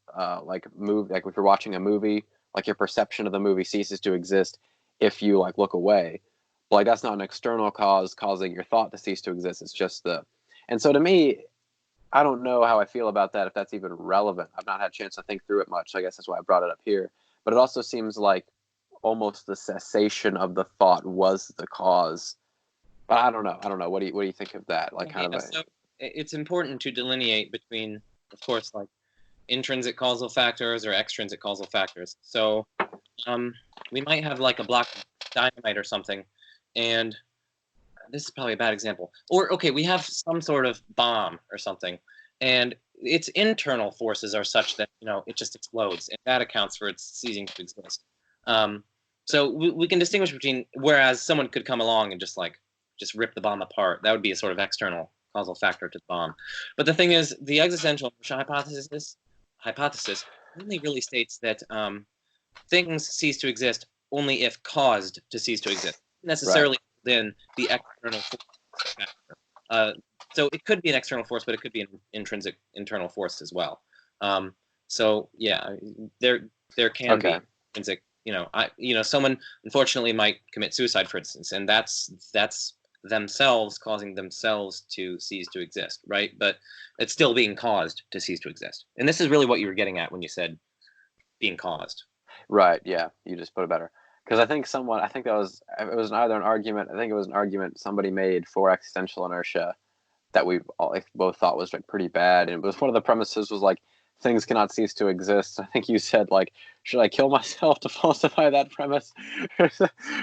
like like if you're watching a movie, like your perception of the movie ceases to exist if you like look away. But like that's not an external cause causing your thought to cease to exist. It's just and so to me, I don't know how I feel about that if that's even relevant. I've not had a chance to think through it much, so I guess that's why I brought it up here. But it also seems like almost the cessation of the thought was the cause. But I don't know. I don't know. What do you think of that? Like kind of
Yeah,
a
so it's important to delineate between, of course, like intrinsic causal factors or extrinsic causal factors. So we might have like a block of dynamite or something, and this is probably a bad example. Or okay, we have some sort of bomb or something, and its internal forces are such that it just explodes, and that accounts for its ceasing to exist. So we can distinguish between, whereas someone could come along and just rip the bomb apart. That would be a sort of external causal factor to the bomb. But the thing is, the existential inertia hypothesis only really states that things cease to exist only if caused to cease to exist,
right.
necessarily within the external force factor. So it could be an external force, but it could be an intrinsic internal force as well. So yeah, there can be
Okay.
intrinsic. Someone unfortunately might commit suicide, for instance, and that's themselves causing themselves to cease to exist, right? But it's still being caused to cease to exist. And this is really what you were getting at when you said being caused.
Right. Yeah. You just put it better. Because I think it was either an argument. I think it was an argument somebody made for existential inertia that we all like, both thought was like pretty bad. And it was one of the premises was like things cannot cease to exist. I think you said like, should I kill myself to falsify that premise? Or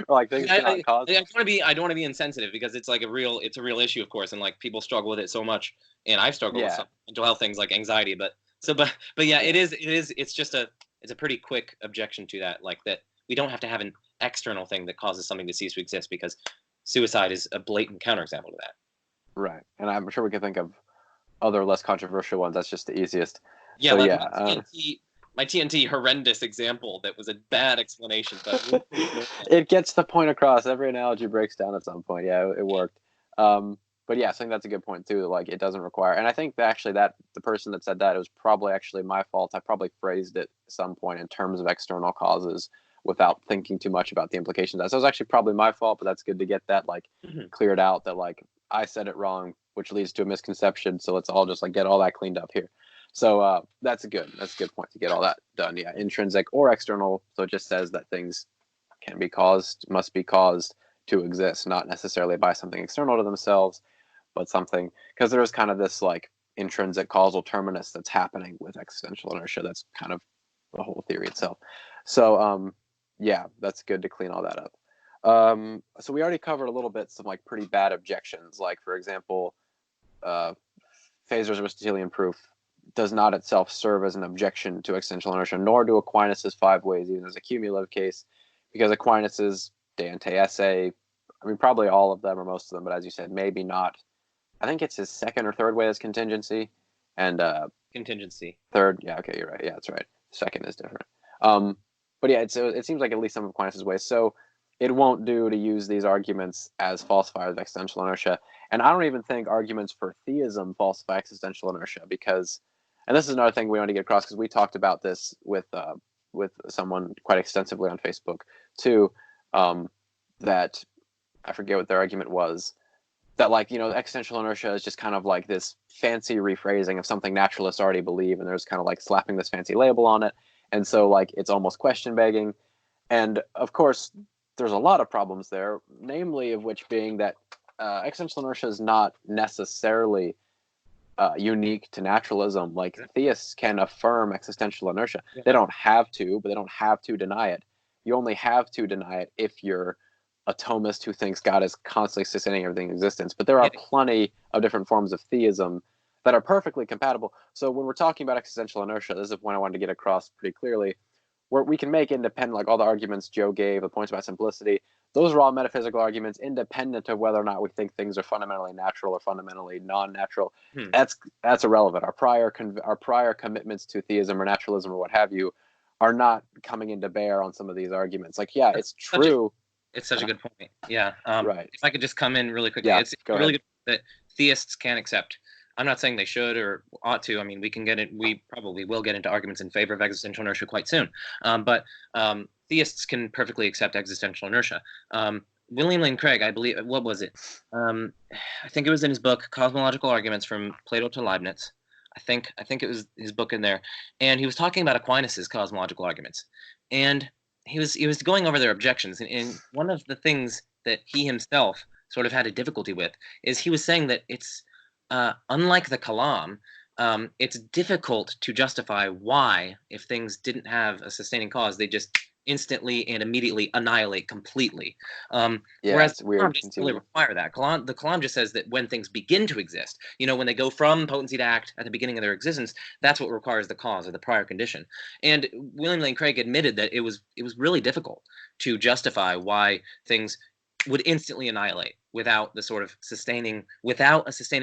like things cannot cause.
I don't want to be insensitive because it's like it's a real issue, of course, and like people struggle with it so much, and I've struggled with
Yeah.
some mental health things like anxiety, but yeah,
Yeah.
it's a pretty quick objection to that, like that we don't have to have an external thing that causes something to cease to exist, because suicide is a blatant counterexample to that.
Right. And I'm sure we can think of other less controversial ones. That's just the easiest.
Yeah,
So
like
yeah.
my TNT horrendous example that was a bad explanation, but
It gets the point across. Every analogy breaks down at some point. Yeah, it worked. But yeah, I think that's a good point too. Like it doesn't require, and I think that actually that the person that said that, it was probably actually my fault. I probably phrased it at some point in terms of external causes without thinking too much about the implications of that. So it was actually probably my fault, but that's good to get that like cleared out. That like I said it wrong, which leads to a misconception. So let's all just like get all that cleaned up here. So that's a good point to get all that done. Yeah, intrinsic or external. So it just says that things can be caused, must be caused to exist, not necessarily by something external to themselves, but something, because there is kind of this like intrinsic causal terminus that's happening with existential inertia. That's kind of the whole theory itself. So yeah, that's good to clean all that up. So we already covered a little bit some like pretty bad objections, like for example, uh, Phaser's Aristotelian proof does not itself serve as an objection to existential inertia, nor do Aquinas's five ways, even as a cumulative case, because Aquinas's De Ante Esse, I mean, probably all of them or most of them, but as you said, maybe not. I think it's his second or third way as contingency, and
contingency.
third, yeah, okay, you're right, yeah, that's right. Second is different. But yeah, it seems like at least some of Aquinas's ways. So it won't do to use these arguments as falsifiers of existential inertia. And I don't even think arguments for theism falsify existential inertia because, and this is another thing we want to get across because we talked about this with someone quite extensively on Facebook too. that I forget what their argument was, that like, existential inertia is just kind of like this fancy rephrasing of something naturalists already believe, and there's kind of like slapping this fancy label on it, and so like it's almost question begging. And of course there's a lot of problems there, namely of which being that existential inertia is not necessarily unique to naturalism. Like theists can affirm existential inertia.
Yeah.
They don't have to, but they don't have to deny it. You only have to deny it if you're a Thomist who thinks God is constantly sustaining everything in existence. But there are plenty of different forms of theism that are perfectly compatible. So when we're talking about existential inertia, this is a point I wanted to get across pretty clearly, where we can make independent, like all the arguments Joe gave, the points about simplicity, those are all metaphysical arguments independent of whether or not we think things are fundamentally natural or fundamentally non-natural. That's irrelevant. Our prior commitments to theism or naturalism or what have you are not coming into bear on some of these arguments. Like, yeah, it's true.
It's such a good point. Yeah.
Right.
If I could just come in really quickly,
Yeah,
it's really good that theists can accept. I'm not saying they should or ought to. I mean, we can get it. We probably will get into arguments in favor of existential inertia quite soon. But theists can perfectly accept existential inertia. William Lane Craig, I believe, what was it? I think it was in his book Cosmological Arguments from Plato to Leibniz. I think it was his book in there, and he was talking about Aquinas's cosmological arguments, and he was going over their objections. And one of the things that he himself sort of had a difficulty with is he was saying that it's unlike the Kalam, it's difficult to justify why, if things didn't have a sustaining cause, they just instantly and immediately annihilate completely. Whereas
it's weird.
Kalam doesn't really require that. The Kalam just says that when things begin to exist, when they go from potency to act at the beginning of their existence, that's what requires the cause or the prior condition. And William Lane Craig admitted that it was really difficult to justify why things would instantly annihilate without a sustaining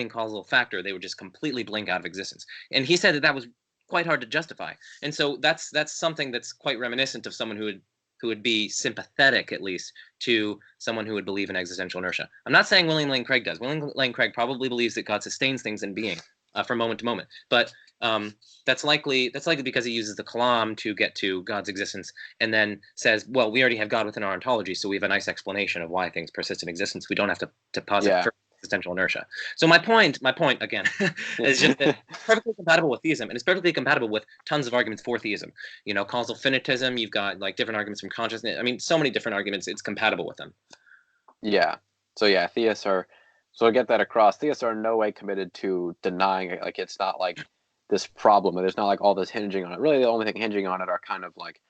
causal factor. They would just completely blink out of existence. And he said that was quite hard to justify. And so that's something that's quite reminiscent of someone who would be sympathetic, at least, to someone who would believe in existential inertia. I'm not saying William Lane Craig does. William Lane Craig probably believes that God sustains things in being from moment to moment. But that's likely because he uses the Kalam to get to God's existence, and then says, well, we already have God within our ontology, so we have a nice explanation of why things persist in existence. We don't have to posit existential inertia. So my point again is just that it's perfectly compatible with theism, and it's perfectly compatible with tons of arguments for theism. Causal finitism, you've got like different arguments from consciousness. I mean, so many different arguments, it's compatible with them.
Yeah. So yeah, theists are, so to get that across, theists are in no way committed to denying it. Like, it's not like this problem, there's not like all this hinging on it. Really, the only thing hinging on it are kind of like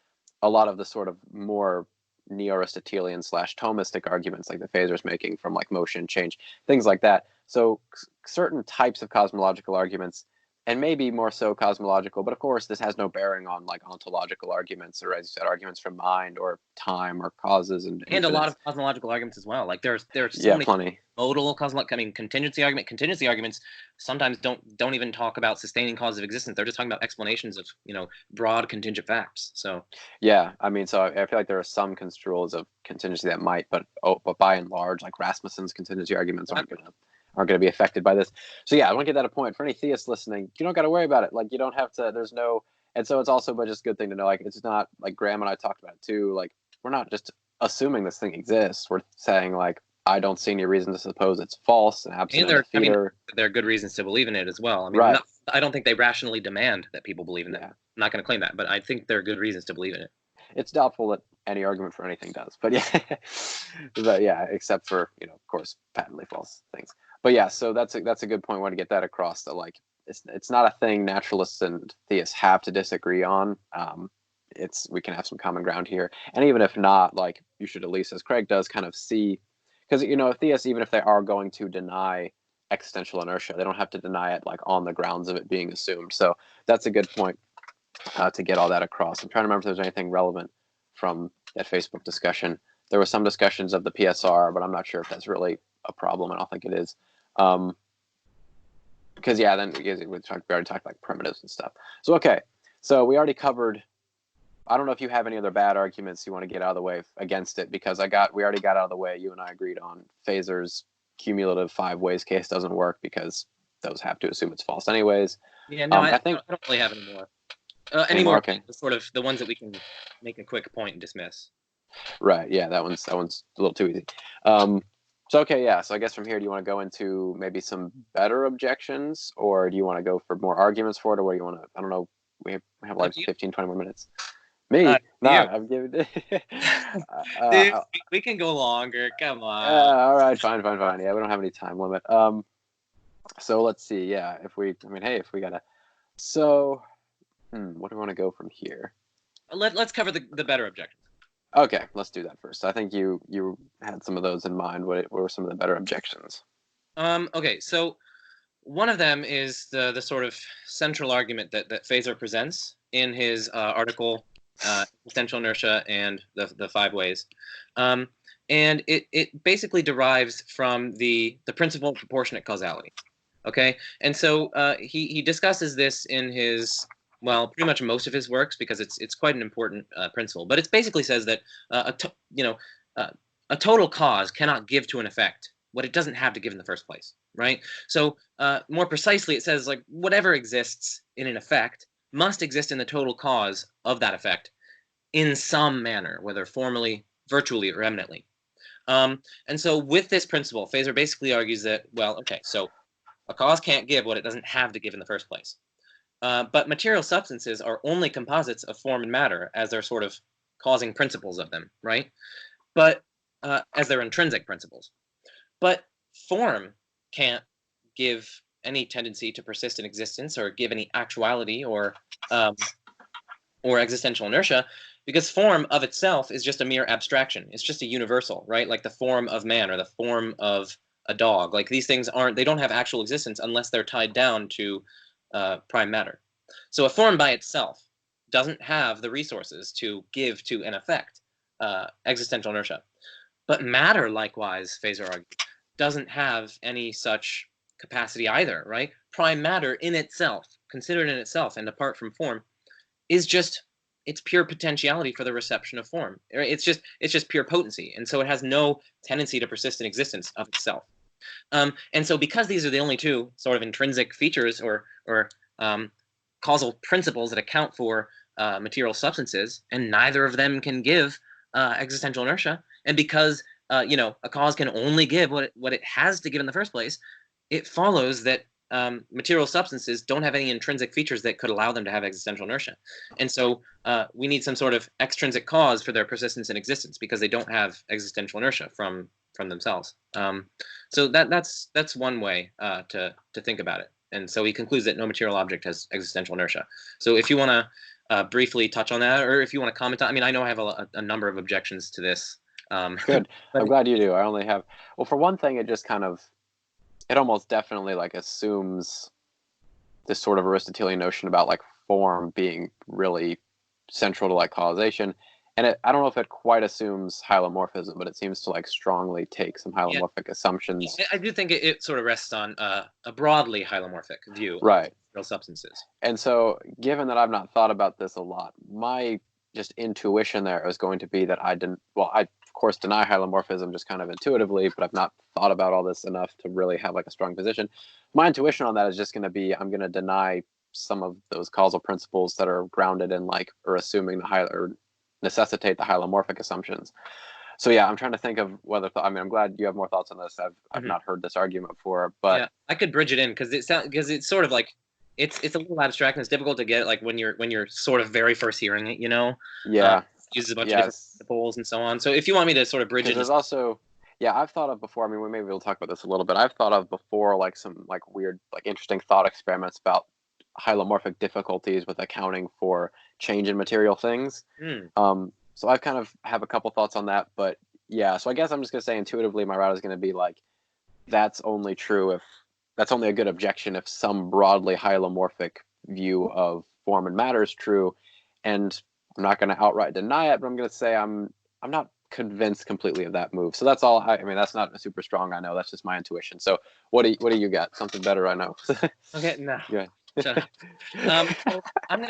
a lot of the sort of more neo-Aristotelian / Thomistic arguments, like the Phaser's making from like motion, change, things like that. So certain types of cosmological arguments, and maybe more so cosmological, but of course this has no bearing on like ontological arguments, or as you said, arguments from mind or time or causes and
a lot of cosmological arguments as well. Like there's so many
plenty.
Modal cosmological, contingency arguments sometimes don't even talk about sustaining causes of existence. They're just talking about explanations of broad contingent facts. So
yeah, I mean, so I feel like there are some construals of contingency that might, but by and large, like Rasmussen's contingency arguments aren't going to be affected by this. So yeah, I want to get that a point for any theists listening. You don't got to worry about it. Like, you don't have to. There's no. And so it's also, but just a good thing to know. Like, it's not like Graham and I talked about it too. Like, we're not just assuming this thing exists. We're saying like, I don't see any reason to suppose it's false and absolute.
And there are good reasons to believe in it as well. I mean,
right.
I don't think they rationally demand that people believe in it. I'm not going to claim that, but I think there are good reasons to believe in it.
It's doubtful that any argument for anything does, but yeah, except for of course, patently false things. But yeah, so that's a good point. I want to get that across, that like it's not a thing naturalists and theists have to disagree on. We can have some common ground here, and even if not, like, you should at least, as Craig does, kind of see, because theists, even if they are going to deny existential inertia, they don't have to deny it like on the grounds of it being assumed. So that's a good point to get all that across. I'm trying to remember if there's anything relevant from that Facebook discussion. There were some discussions of the PSR, but I'm not sure if that's really a problem. I don't think it is. Because then we already talked like primitives and stuff. So okay, so we already covered. I don't know if you have any other bad arguments you want to get out of the way against it, because we already got out of the way. You and I agreed on Phaser's cumulative 5 ways case doesn't work because those have to assume it's false anyways.
Yeah, no, I don't really have any more. Any more? Okay. Sort of the ones that we can make a quick point and dismiss.
Right. Yeah, that one's a little too easy. So okay, yeah. So I guess from here, do you want to go into maybe some better objections, or do you want to go for more arguments for it, or what do you want to? I don't know. We have
Up
like
to you.
15, 20 more minutes. Me?
To
Nah,
you.
I'm giving.
Dude, we can go longer. Come on.
All right, fine, fine, fine. Yeah, we don't have any time limit. So let's see. Yeah, hey, if we gotta. So, what do we want to go from here?
Let's cover the better objections.
Okay, let's do that first. I think you had some of those in mind. What were some of the better objections?
Okay, so one of them is the sort of central argument that Fazer presents in his article, Existential Inertia and the Five Ways. And it basically derives from the principle of proportionate causality. Okay, and so he discusses this in his, well, pretty much most of his works, because it's quite an important principle. But it basically says that uh, a total cause cannot give to an effect what it doesn't have to give in the first place, right? So more precisely, it says like whatever exists in an effect must exist in the total cause of that effect in some manner, whether formally, virtually, or eminently. And so with this principle, Fazer basically argues that, well, okay, so a cause can't give what it doesn't have to give in the first place. But material substances are only composites of form and matter as they're sort of causing principles of them, right? But as their intrinsic principles. But form can't give any tendency to persist in existence or give any actuality um, or existential inertia, because form of itself is just a mere abstraction. It's just a universal, right? Like the form of man or the form of a dog. Like these things they don't have actual existence unless they're tied down to prime matter. So a form by itself doesn't have the resources to give to an effect existential inertia. But matter, likewise, Fazer argues, doesn't have any such capacity either, right? Prime matter in itself, considered in itself and apart from form, is just it's pure potentiality for the reception of form. It's just pure potency, and so it has no tendency to persist in existence of itself. And so, because these are the only two sort of intrinsic features or causal principles that account for material substances, and neither of them can give existential inertia, and because a cause can only give what it has to give in the first place, it follows that material substances don't have any intrinsic features that could allow them to have existential inertia. And so we need some sort of extrinsic cause for their persistence in existence, because they don't have existential inertia from themselves. So that's one way to think about it. And so he concludes that no material object has existential inertia. So if you want to briefly touch on that, or if you want to comment on, I mean, I know I have a number of objections to this.
Good.
But
I'm glad you do. I only have, well, for one thing, it almost definitely like assumes this sort of Aristotelian notion about like form being really central to like causation. And I don't know if it quite assumes hylomorphism, but it seems to like strongly take some
yeah,
hylomorphic assumptions.
I do think it sort of rests on a broadly hylomorphic view of
Right.
material substances.
And so, given that I've not thought about this a lot, my just intuition there is going to be that I didn't, well, I of course deny hylomorphism just kind of intuitively, but I've not thought about all this enough to really have like a strong position. My intuition on that is just going to be I'm going to deny some of those causal principles that are grounded in like, or assuming or necessitate the hylomorphic assumptions. So yeah, I'm trying to think of whether, I mean, I'm glad you have more thoughts on this. I've
Mhm.
not heard this argument before, but
Yeah, I could bridge it in because it's sort of like it's a little abstract and it's difficult to get like when you're sort of very first hearing it,
yeah,
uses a bunch of different
yes.
principles and so on. So if you want me to sort of bridge
Because
it,
there's also, yeah, I've thought of before. I mean, maybe we'll talk about this a little bit. I've thought of before, like some like weird, like interesting thought experiments about hylomorphic difficulties with accounting for change in material things. So I kind of have a couple thoughts on that, but yeah. So I guess I'm just gonna say intuitively, my route is gonna be like that's only true if that's only a good objection if some broadly hylomorphic view of form and matter is true, and I'm not going to outright deny it, but I'm going to say I'm not convinced completely of that move. So that's all. I mean, that's not super strong. I know that's just my intuition. So what do you got? Something better? I know.
okay, no,
Yeah.
shut up. So I'm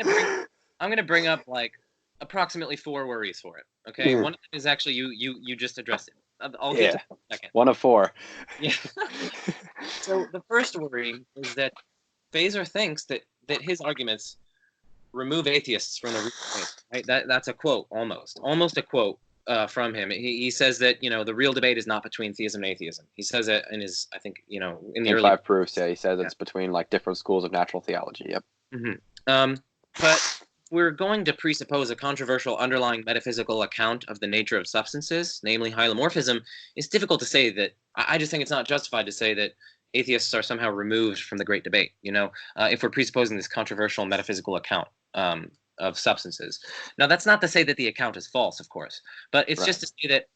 gonna bring up like approximately four worries for it. Okay, one of them is actually you just addressed it. I'll get to
Yeah.
that in a second.
One of four.
Yeah. So the first worry is that Fazer thinks that his arguments remove atheists from the real way, right? That's a quote almost a quote from him. He says that, the real debate is not between theism and atheism. He says it in his, I think, in the
In
early.
5 Proofs, yeah, he says
Yeah.
it's between like different schools of natural theology. Yep.
But we're going to presuppose a controversial underlying metaphysical account of the nature of substances, namely hylomorphism. It's difficult to say that. I just think it's not justified to say that atheists are somehow removed from the great debate. If we're presupposing this controversial metaphysical account of substances. Now, that's not to say that the account is false, of course, but it's just to say that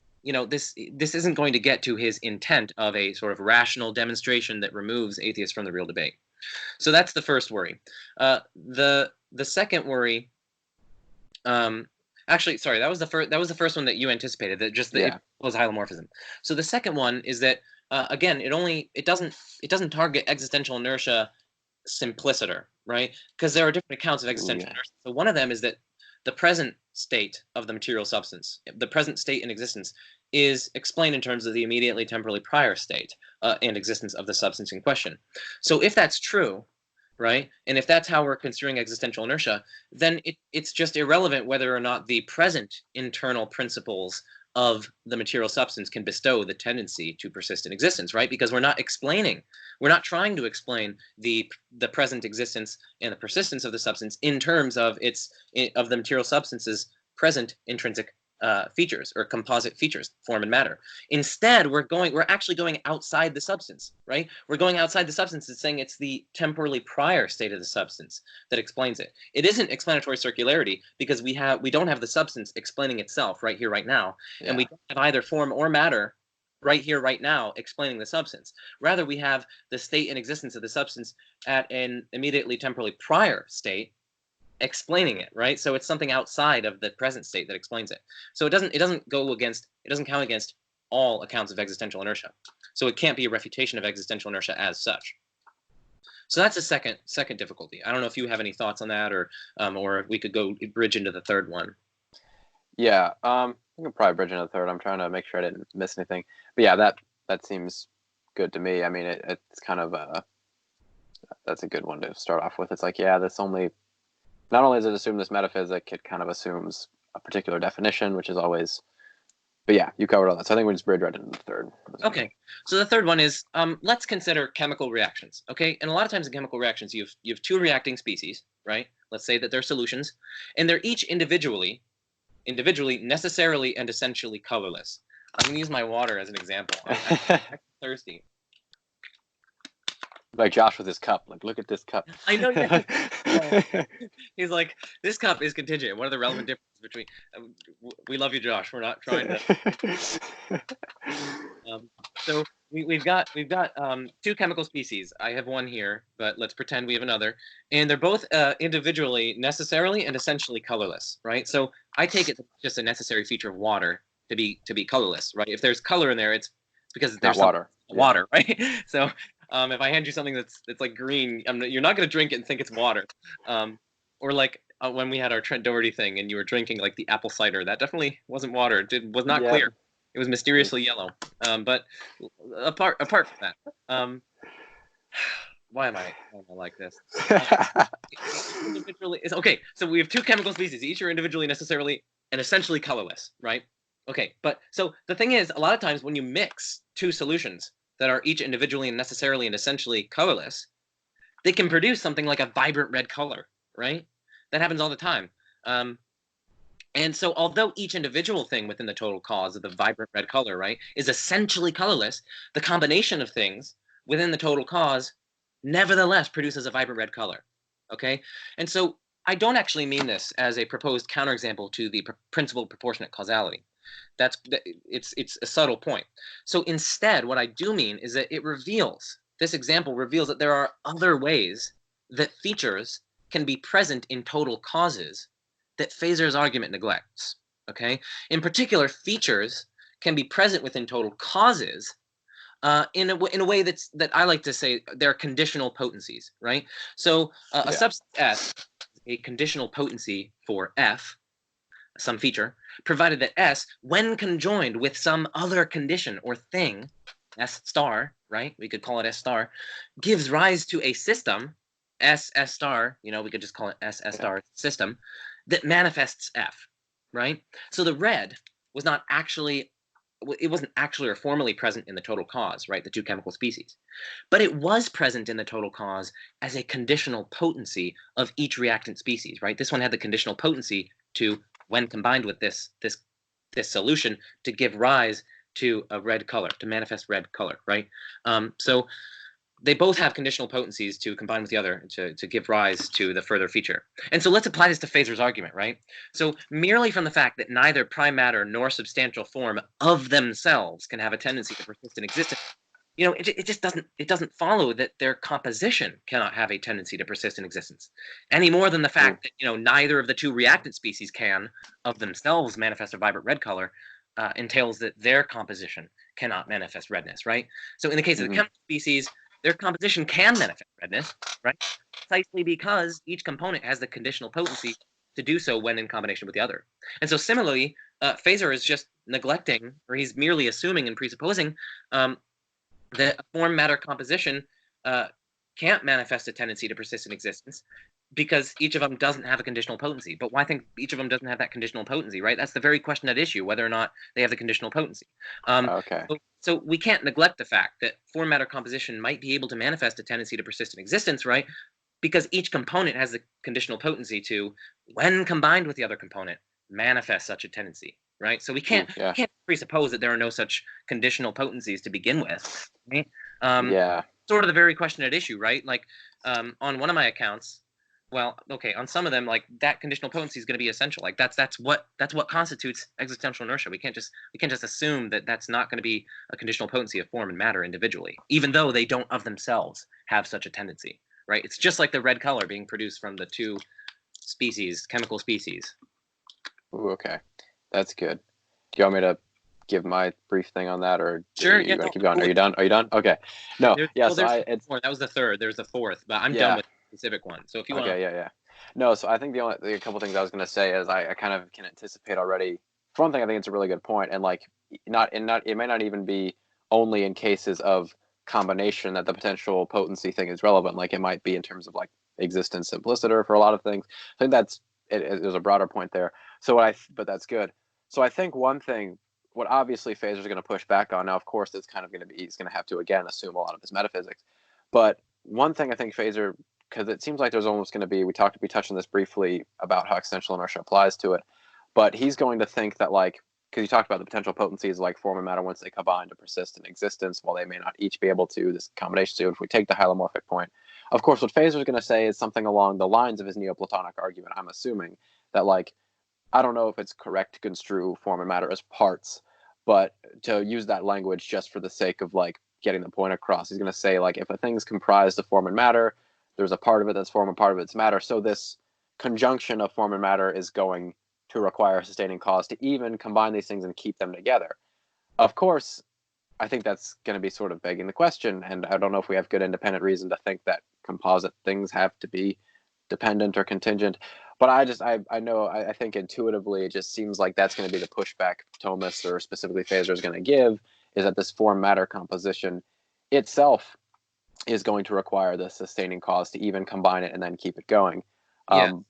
this isn't going to get to his intent of a sort of rational demonstration that removes atheists from the real debate. So that's the first worry. The second worry, actually, sorry, that was the first one that you anticipated, that just it was hylomorphism. So the second one is that again, it doesn't target existential inertia simpliciter, right? Because there are different accounts of existential inertia. So one of them is that the present state of the material substance, the present state in existence, is explained in terms of the immediately temporally prior state and existence of the substance in question. So if that's true, right, and if that's how we're considering existential inertia, then it's just irrelevant whether or not the present internal principles of the material substance can bestow the tendency to persist in existence, right? Because we're not trying to explain the present existence and the persistence of the substance in terms of of the material substance's present intrinsic features or composite features, form and matter. Instead, we're actually going outside the substance, right? We're going outside the substance and saying it's the temporally prior state of the substance that explains it. It isn't explanatory circularity because we don't have the substance explaining itself right here, right now, and we don't have either form or matter right here, right now, explaining the substance. Rather, we have the state and existence of the substance at an immediately temporally prior state explaining it, right? So it's something outside of the present state that explains it. So it doesn't count against all accounts of existential inertia. So it can't be a refutation of existential inertia as such. So that's a second difficulty. I don't know if you have any thoughts on that, or we could go bridge into the third one.
Yeah, we can probably bridge into the third. I'm trying to make sure I didn't miss anything. But yeah, that seems good to me. I mean, it's kind of that's a good one to start off with. It's like, not only does it assume this metaphysic, it kind of assumes a particular definition, which is always. But yeah, you covered all that. So I think we just bridge right into the third.
Okay. So the third one is let's consider chemical reactions. Okay, and a lot of times in chemical reactions, you have two reacting species, right? Let's say that they're solutions, and they're each individually necessarily and essentially colorless. I'm gonna use my water as an example. I'm thirsty.
Like Josh with his cup. Like, look at this cup.
I know. Yeah. He's like, this cup is contingent. What are the relevant differences between? We love you, Josh. We're not trying to. So we've got two chemical species. I have one here, but let's pretend we have another, and they're both individually necessarily and essentially colorless, right? So I take it just a necessary feature of water to be colorless, right? If there's color in there, it's because there's
water.
Water, right? So. If I hand you something that's like green, you're not going to drink it and think it's water. Or like when we had our Trent Doherty thing and you were drinking like the apple cider, that definitely wasn't water. It was not clear. It was mysteriously yellow. But apart from that, why am I like this? Individually, okay. So we have two chemical species. Each are individually necessarily and essentially colorless, right? Okay. But so the thing is, a lot of times when you mix two solutions that are each individually and necessarily and essentially colorless, they can produce something like a vibrant red color, right? That happens all the time. And so although each individual thing within the total cause of the vibrant red color, right, is essentially colorless, the combination of things within the total cause nevertheless produces a vibrant red color, okay? And so I don't actually mean this as a proposed counterexample to the principle of proportionate causality. It's a subtle point. So instead, what I do mean is that this example reveals that there are other ways that features can be present in total causes that Fezer's argument neglects. Okay, in particular, features can be present within total causes in a way that I like to say they're conditional potencies, right? So a substance S, a conditional potency for F, some feature, provided that S, when conjoined with some other condition or thing, S star, right? We could call it S star, gives rise to a system, S star, we could just call it S star system, that manifests F, right? So the red was not actually, it wasn't actually or formally present in the total cause, right? The two chemical species. But it was present in the total cause as a conditional potency of each reactant species, right? This one had the conditional potency to, when combined with this solution, to give rise to a red color, to manifest red color, right? So they both have conditional potencies to combine with the other to give rise to the further feature. And so let's apply this to Fezer's argument, right? So merely from the fact that neither prime matter nor substantial form of themselves can have a tendency to persist in existence, it just doesn't follow that their composition cannot have a tendency to persist in existence, any more than the fact that neither of the two reactant species can of themselves manifest a vibrant red color entails that their composition cannot manifest redness, right? So in the case of the chemical species, their composition can manifest redness, right? Precisely because each component has the conditional potency to do so when in combination with the other. And so similarly, Feser is just neglecting, or he's merely assuming and presupposing that a form matter composition can't manifest a tendency to persist in existence because each of them doesn't have a conditional potency. But why think each of them doesn't have that conditional potency, right? That's the very question at issue, whether or not they have the conditional potency.
Okay.
So we can't neglect the fact that form matter composition might be able to manifest a tendency to persist in existence, right? Because each component has the conditional potency to, when combined with the other component, manifest such a tendency, right? So we can't presuppose that there are no such conditional potencies to begin with. Right? Sort of the very question at issue, right? Like on one of my accounts, well, okay, on some of them, like that conditional potency is going to be essential. Like that's what constitutes existential inertia. We can't just assume that that's not going to be a conditional potency of form and matter individually, even though they don't of themselves have such a tendency, right? It's just like the red color being produced from the two species, chemical species.
Ooh, okay, that's good. Do you want me to give my brief thing on that, or
sure?
You keep going. Are you done? Are you done? Okay. No. So
that was the third. There's the fourth, but I'm done with the specific one. So if you want.
Okay. No. So I think the couple things I was going to say is I kind of can anticipate already. For one thing, I think it's a really good point, and like it may not even be only in cases of combination that the potential potency thing is relevant. Like it might be in terms of like existence simpliciter for a lot of things. I think there's a broader point there. But that's good. So I think one thing, what obviously Feser's going to push back on now, of course, it's kind of going to be, he's going to have to again assume a lot of his metaphysics. But one thing I think Feser, because it seems like there's almost going to be, we touched on this briefly about how existential inertia applies to it, but he's going to think that like, because you talked about the potential potencies like form and matter once they combine to persist in existence, while they may not each be able to, this combination. So if we take the hylomorphic point, of course, what Feser is going to say is something along the lines of his Neoplatonic argument. I'm assuming that like, I don't know if it's correct to construe form and matter as parts, but to use that language just for the sake of like getting the point across, he's going to say like if a thing's comprised of form and matter, there's a part of it that's form and part of it's matter. So this conjunction of form and matter is going to require a sustaining cause to even combine these things and keep them together. Of course, I think that's going to be sort of begging the question, and I don't know if we have good independent reason to think that composite things have to be dependent or contingent. But I think intuitively it just seems like that's going to be the pushback Thomas or specifically Feser is going to give, is that this form matter composition itself is going to require the sustaining cause to even combine it and then keep it going.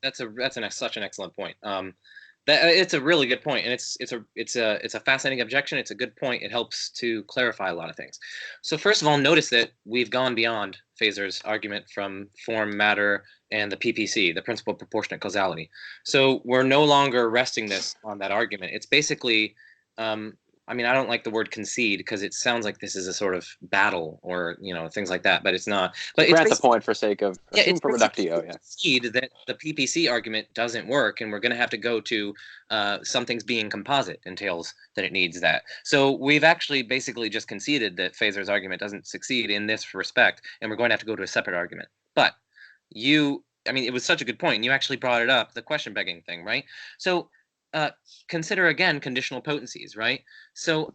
That's such an excellent point. It's a really good point, and it's a fascinating objection. It's a good point. It helps to clarify a lot of things. So first of all, notice that we've gone beyond Feser's argument from form, matter, and the PPC, the principle of proportionate causality. So we're no longer resting this on that argument. It's basically, I mean, I don't like the word concede because it sounds like this is a sort of battle or things like that, but it's not. But
grant the point for sake of for reductio.
Concede that the PPC argument doesn't work, and we're going to have to go to something's being composite entails that it needs that. So we've actually basically just conceded that Feser's argument doesn't succeed in this respect, and we're going to have to go to a separate argument. But I mean, it was such a good point, and you actually brought it up, the question begging thing, right? So consider again conditional potencies, right? So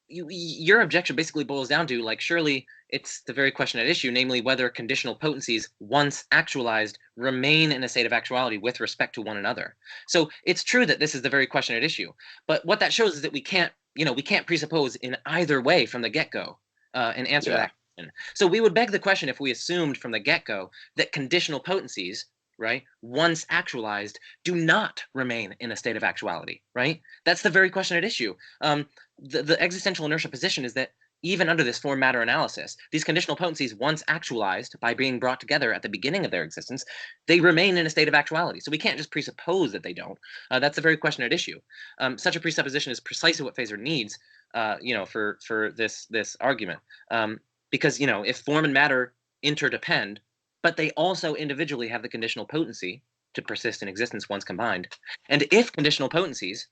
your objection basically boils down to like, surely it's the very question at issue, namely whether conditional potencies, once actualized, remain in a state of actuality with respect to one another. So it's true that this is the very question at issue, but what that shows is that we can't presuppose in either way from the get-go and answer that question. So we would beg the question if we assumed from the get-go that conditional potencies, right, once actualized, do not remain in a state of actuality, right? That's the very question at issue. The existential inertia position is that even under this form matter analysis, these conditional potencies, once actualized by being brought together at the beginning of their existence, they remain in a state of actuality. So we can't just presuppose that they don't. That's the very question at issue. Such a presupposition is precisely what Phaser needs, for this argument, because if form and matter interdepend, but they also individually have the conditional potency to persist in existence once combined, and if conditional potencies,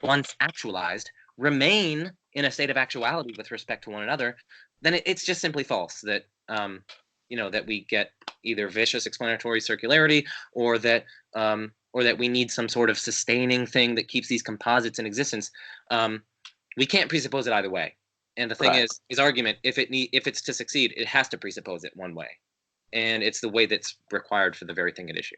once actualized, remain in a state of actuality with respect to one another, then it's just simply false that that we get either vicious explanatory circularity, or that we need some sort of sustaining thing that keeps these composites in existence. We can't presuppose it either way. And the thing
Right.
is, his argument, if it's to succeed, it has to presuppose it one way, and it's the way that's required for the very thing at issue.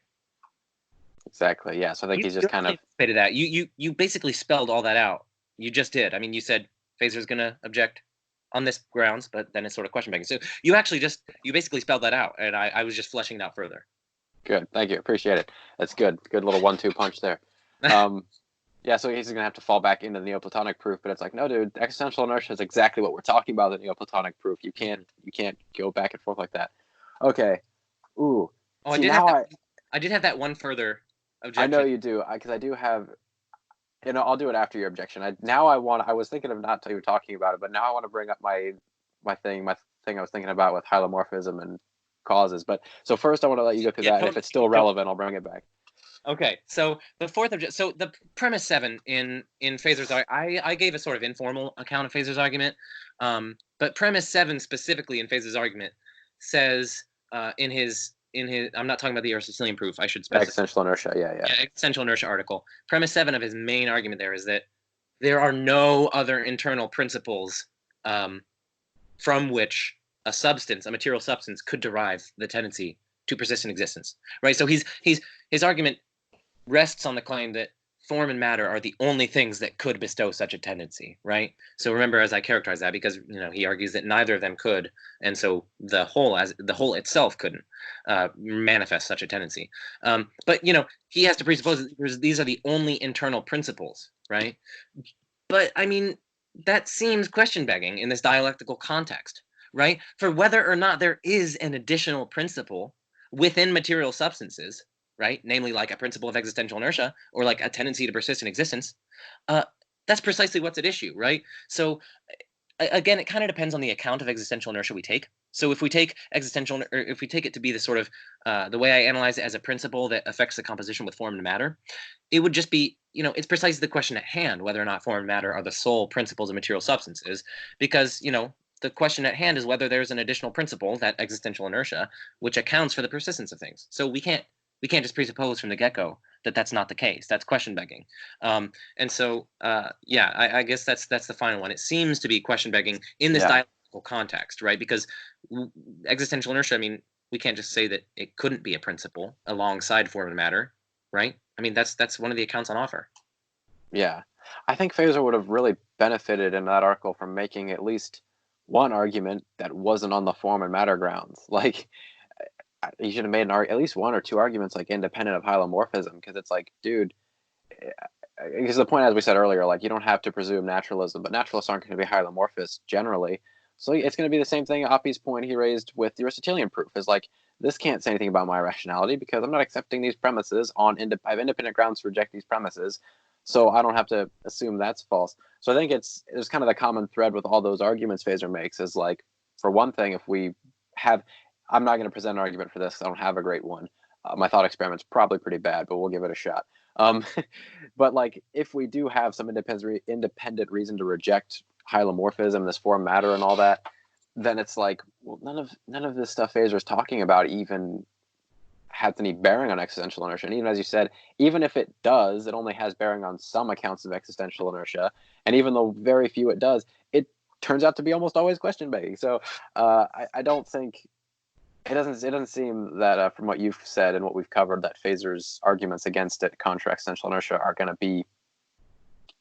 Exactly. Yeah. So I think he's just kind of
anticipated that. You basically spelled all that out. You just did. I mean, you said Phaser's going to object on this grounds, but then it's sort of question banking. So you basically spelled that out, and I was just fleshing it out further.
good. Thank you. Appreciate it. That's good. Good little 1-2 punch there. Yeah, so he's going to have to fall back into the Neoplatonic proof, but it's like, no, dude, existential inertia is exactly what we're talking about in the Neoplatonic proof. You can't go back and forth like that. Okay. Ooh.
Oh,
See,
I did have that one further objection.
I know you do, because I do have. I'll do it after your objection. I was thinking of not even talking about it, but now I want to bring up my thing I was thinking about with hylomorphism and causes. But so first, I want to let you go through that. And if it's still relevant, I'll bring it back.
Okay, so the fourth objection. So the premise 7 in Phaser's I gave a sort of informal account of Phaser's argument, but premise 7 specifically in Phaser's argument says in his I'm not talking about the Aristotelian proof. I should specify.
Existential inertia, yeah.
Existential inertia article. Premise 7 of his main argument there is that there are no other internal principles from which a material substance, could derive the tendency to persist in existence. Right. So his argument rests on the claim that form and matter are the only things that could bestow such a tendency, right? So remember, as I characterize that, because he argues that neither of them could, and so the whole itself couldn't manifest such a tendency. But he has to presuppose that these are the only internal principles, right? But I mean, that seems question begging in this dialectical context, right? For whether or not there is an additional principle within material substances, right, namely like a principle of existential inertia or like a tendency to persist in existence, that's precisely what's at issue, right? So again, it kind of depends on the account of existential inertia we take. So if we take if we take it to be the sort of the way I analyze it as a principle that affects the composition with form and matter, it would just be, it's precisely the question at hand whether or not form and matter are the sole principles of material substances, because the question at hand is whether there's an additional principle, that existential inertia, which accounts for the persistence of things. So we can't just presuppose from the get-go that that's not the case. That's question begging. And so, I guess that's the final one. It seems to be question begging in this dialectical context, right? Because existential inertia, I mean, we can't just say that it couldn't be a principle alongside form and matter, right? I mean, that's one of the accounts on offer.
Yeah. I think Phaser would have really benefited in that article from making at least one argument that wasn't on the form and matter grounds. Like, he should have made at least one or two arguments like independent of hylomorphism, because it's like, dude, because the point, as we said earlier, like, you don't have to presume naturalism, but naturalists aren't going to be hylomorphist generally. So it's going to be the same thing. Oppi's point he raised with the Aristotelian proof is like, this can't say anything about my rationality because I'm not accepting these premises I have independent grounds to reject these premises, so I don't have to assume that's false. So I think there's kind of the common thread with all those arguments Phaser makes is like, for one thing, if we have, I'm not going to present an argument for this. I don't have a great one. My thought experiment's probably pretty bad, but we'll give it a shot. But like, if we do have some independent reason to reject hylomorphism, this form matter, and all that, then it's like, well, none of this stuff Phaser is talking about even has any bearing on existential inertia. And even as you said, even if it does, it only has bearing on some accounts of existential inertia. And even though very few it does, it turns out to be almost always question begging. So I don't think. It doesn't seem that from what you've said and what we've covered that Phaser's arguments against it contra existential inertia are going to be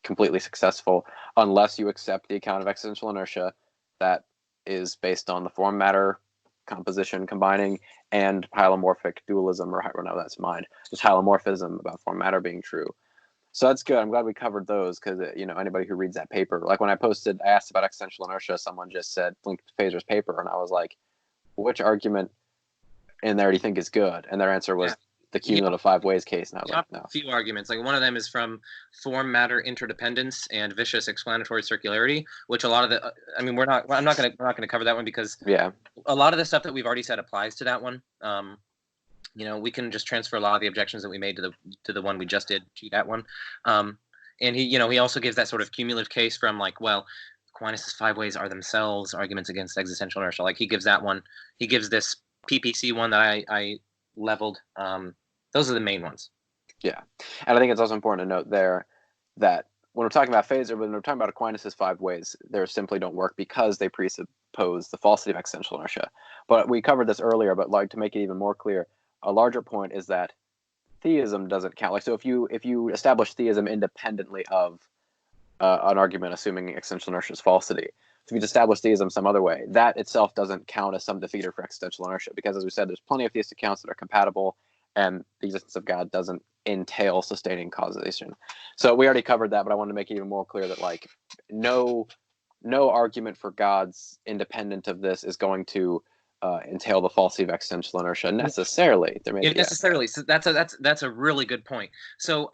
completely successful unless you accept the account of existential inertia that is based on the form matter composition combining, and hylomorphic dualism, or no, that's mind, just hylomorphism about form matter being true. So that's good. I'm glad we covered those because, anybody who reads that paper, like when I asked about existential inertia, someone just said, linked to Phaser's paper, and I was like, which argument in there do you think is good? And their answer was the cumulative 5 ways case. And I was like, no.
A few arguments. Like one of them is from form matter interdependence and vicious explanatory circularity, which a lot of the, we're not going to cover that one because a lot of the stuff that we've already said applies to that one. We can just transfer a lot of the objections that we made to the one we just did to that one. And he also gives that sort of cumulative case from like, well, Aquinas' 5 ways are themselves arguments against existential inertia. Like he gives that one. He gives this PPC one that I leveled. Those are the main ones.
Yeah. And I think it's also important to note there that when we're talking about Phaser, when we're talking about Aquinas' 5 ways, they simply don't work because they presuppose the falsity of existential inertia. But we covered this earlier, but like to make it even more clear, a larger point is that theism doesn't count. Like, so if you establish theism independently of an argument assuming existential inertia's falsity, if you establish theism some other way, that itself doesn't count as some defeater for existential inertia, because as we said, there's plenty of theistic counts that are compatible, and the existence of God doesn't entail sustaining causation. So we already covered that, but I wanted to make it even more clear that like no argument for God's independent of this is going to entail the falsity of existential inertia necessarily.
Necessarily. So that's a really good point. So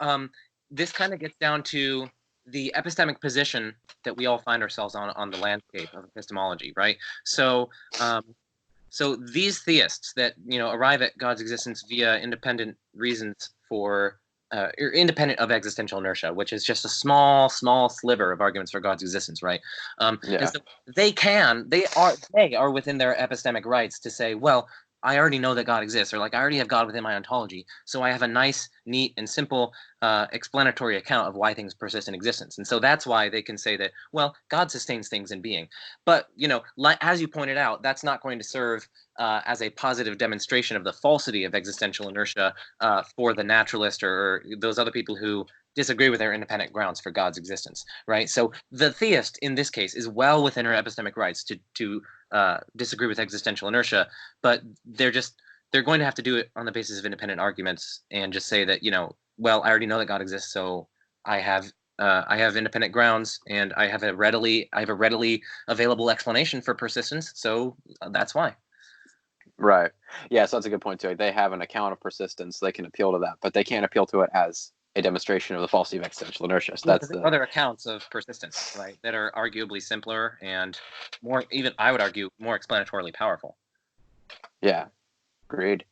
this kind of gets down to the epistemic position that we all find ourselves on the landscape of epistemology, right? So these theists that arrive at God's existence via independent reasons for independent of existential inertia, which is just a small sliver of arguments for God's existence, right? And so they are within their epistemic rights to say, well, I already know that God exists, or like I already have God within my ontology, so I have a nice, neat, and simple explanatory account of why things persist in existence. And so that's why they can say that, well, God sustains things in being. But, as you pointed out, that's not going to serve as a positive demonstration of the falsity of existential inertia for the naturalist or those other people who disagree with their independent grounds for God's existence, right? So the theist in this case is well within her epistemic rights to disagree with existential inertia, but they're going to have to do it on the basis of independent arguments and just say that, well, I already know that God exists, so I have independent grounds, and I have a readily available explanation for persistence, so that's why.
Right. Yeah, so that's a good point too. They have an account of persistence, they can appeal to that, but they can't appeal to it as a demonstration of the falsity of existential inertia. So that's the
other accounts of persistence, right, that are arguably simpler and more, even I would argue, more explanatorily powerful.
Yeah, agreed.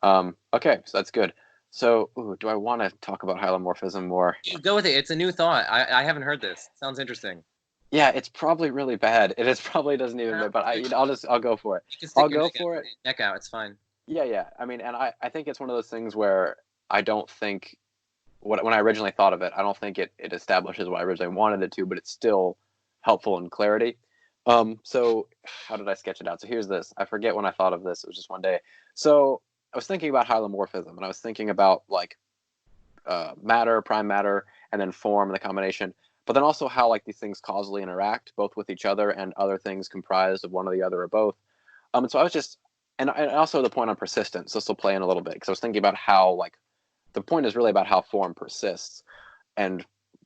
Okay, so that's good. So, do I want to talk about hylomorphism more?
Go with it. It's a new thought. I haven't heard this. Sounds interesting.
Yeah, it's probably really bad. It probably doesn't even. But I'll go for it. I'll go for it.
Neck out. It's fine.
Yeah. I mean, and I think it's one of those things where I don't think when I originally thought of it, I don't think it establishes what I originally wanted it to, but it's still helpful in clarity. So how did I sketch it out? So here's this. I forget when I thought of this. It was just one day. So I was thinking about hylomorphism, and I was thinking about like matter, prime matter, and then form, the combination. But then also how like these things causally interact both with each other and other things comprised of one or the other or both. And so I was just, and also the point on persistence. So this will play in a little bit because I was thinking about how like the point is really about how form persists and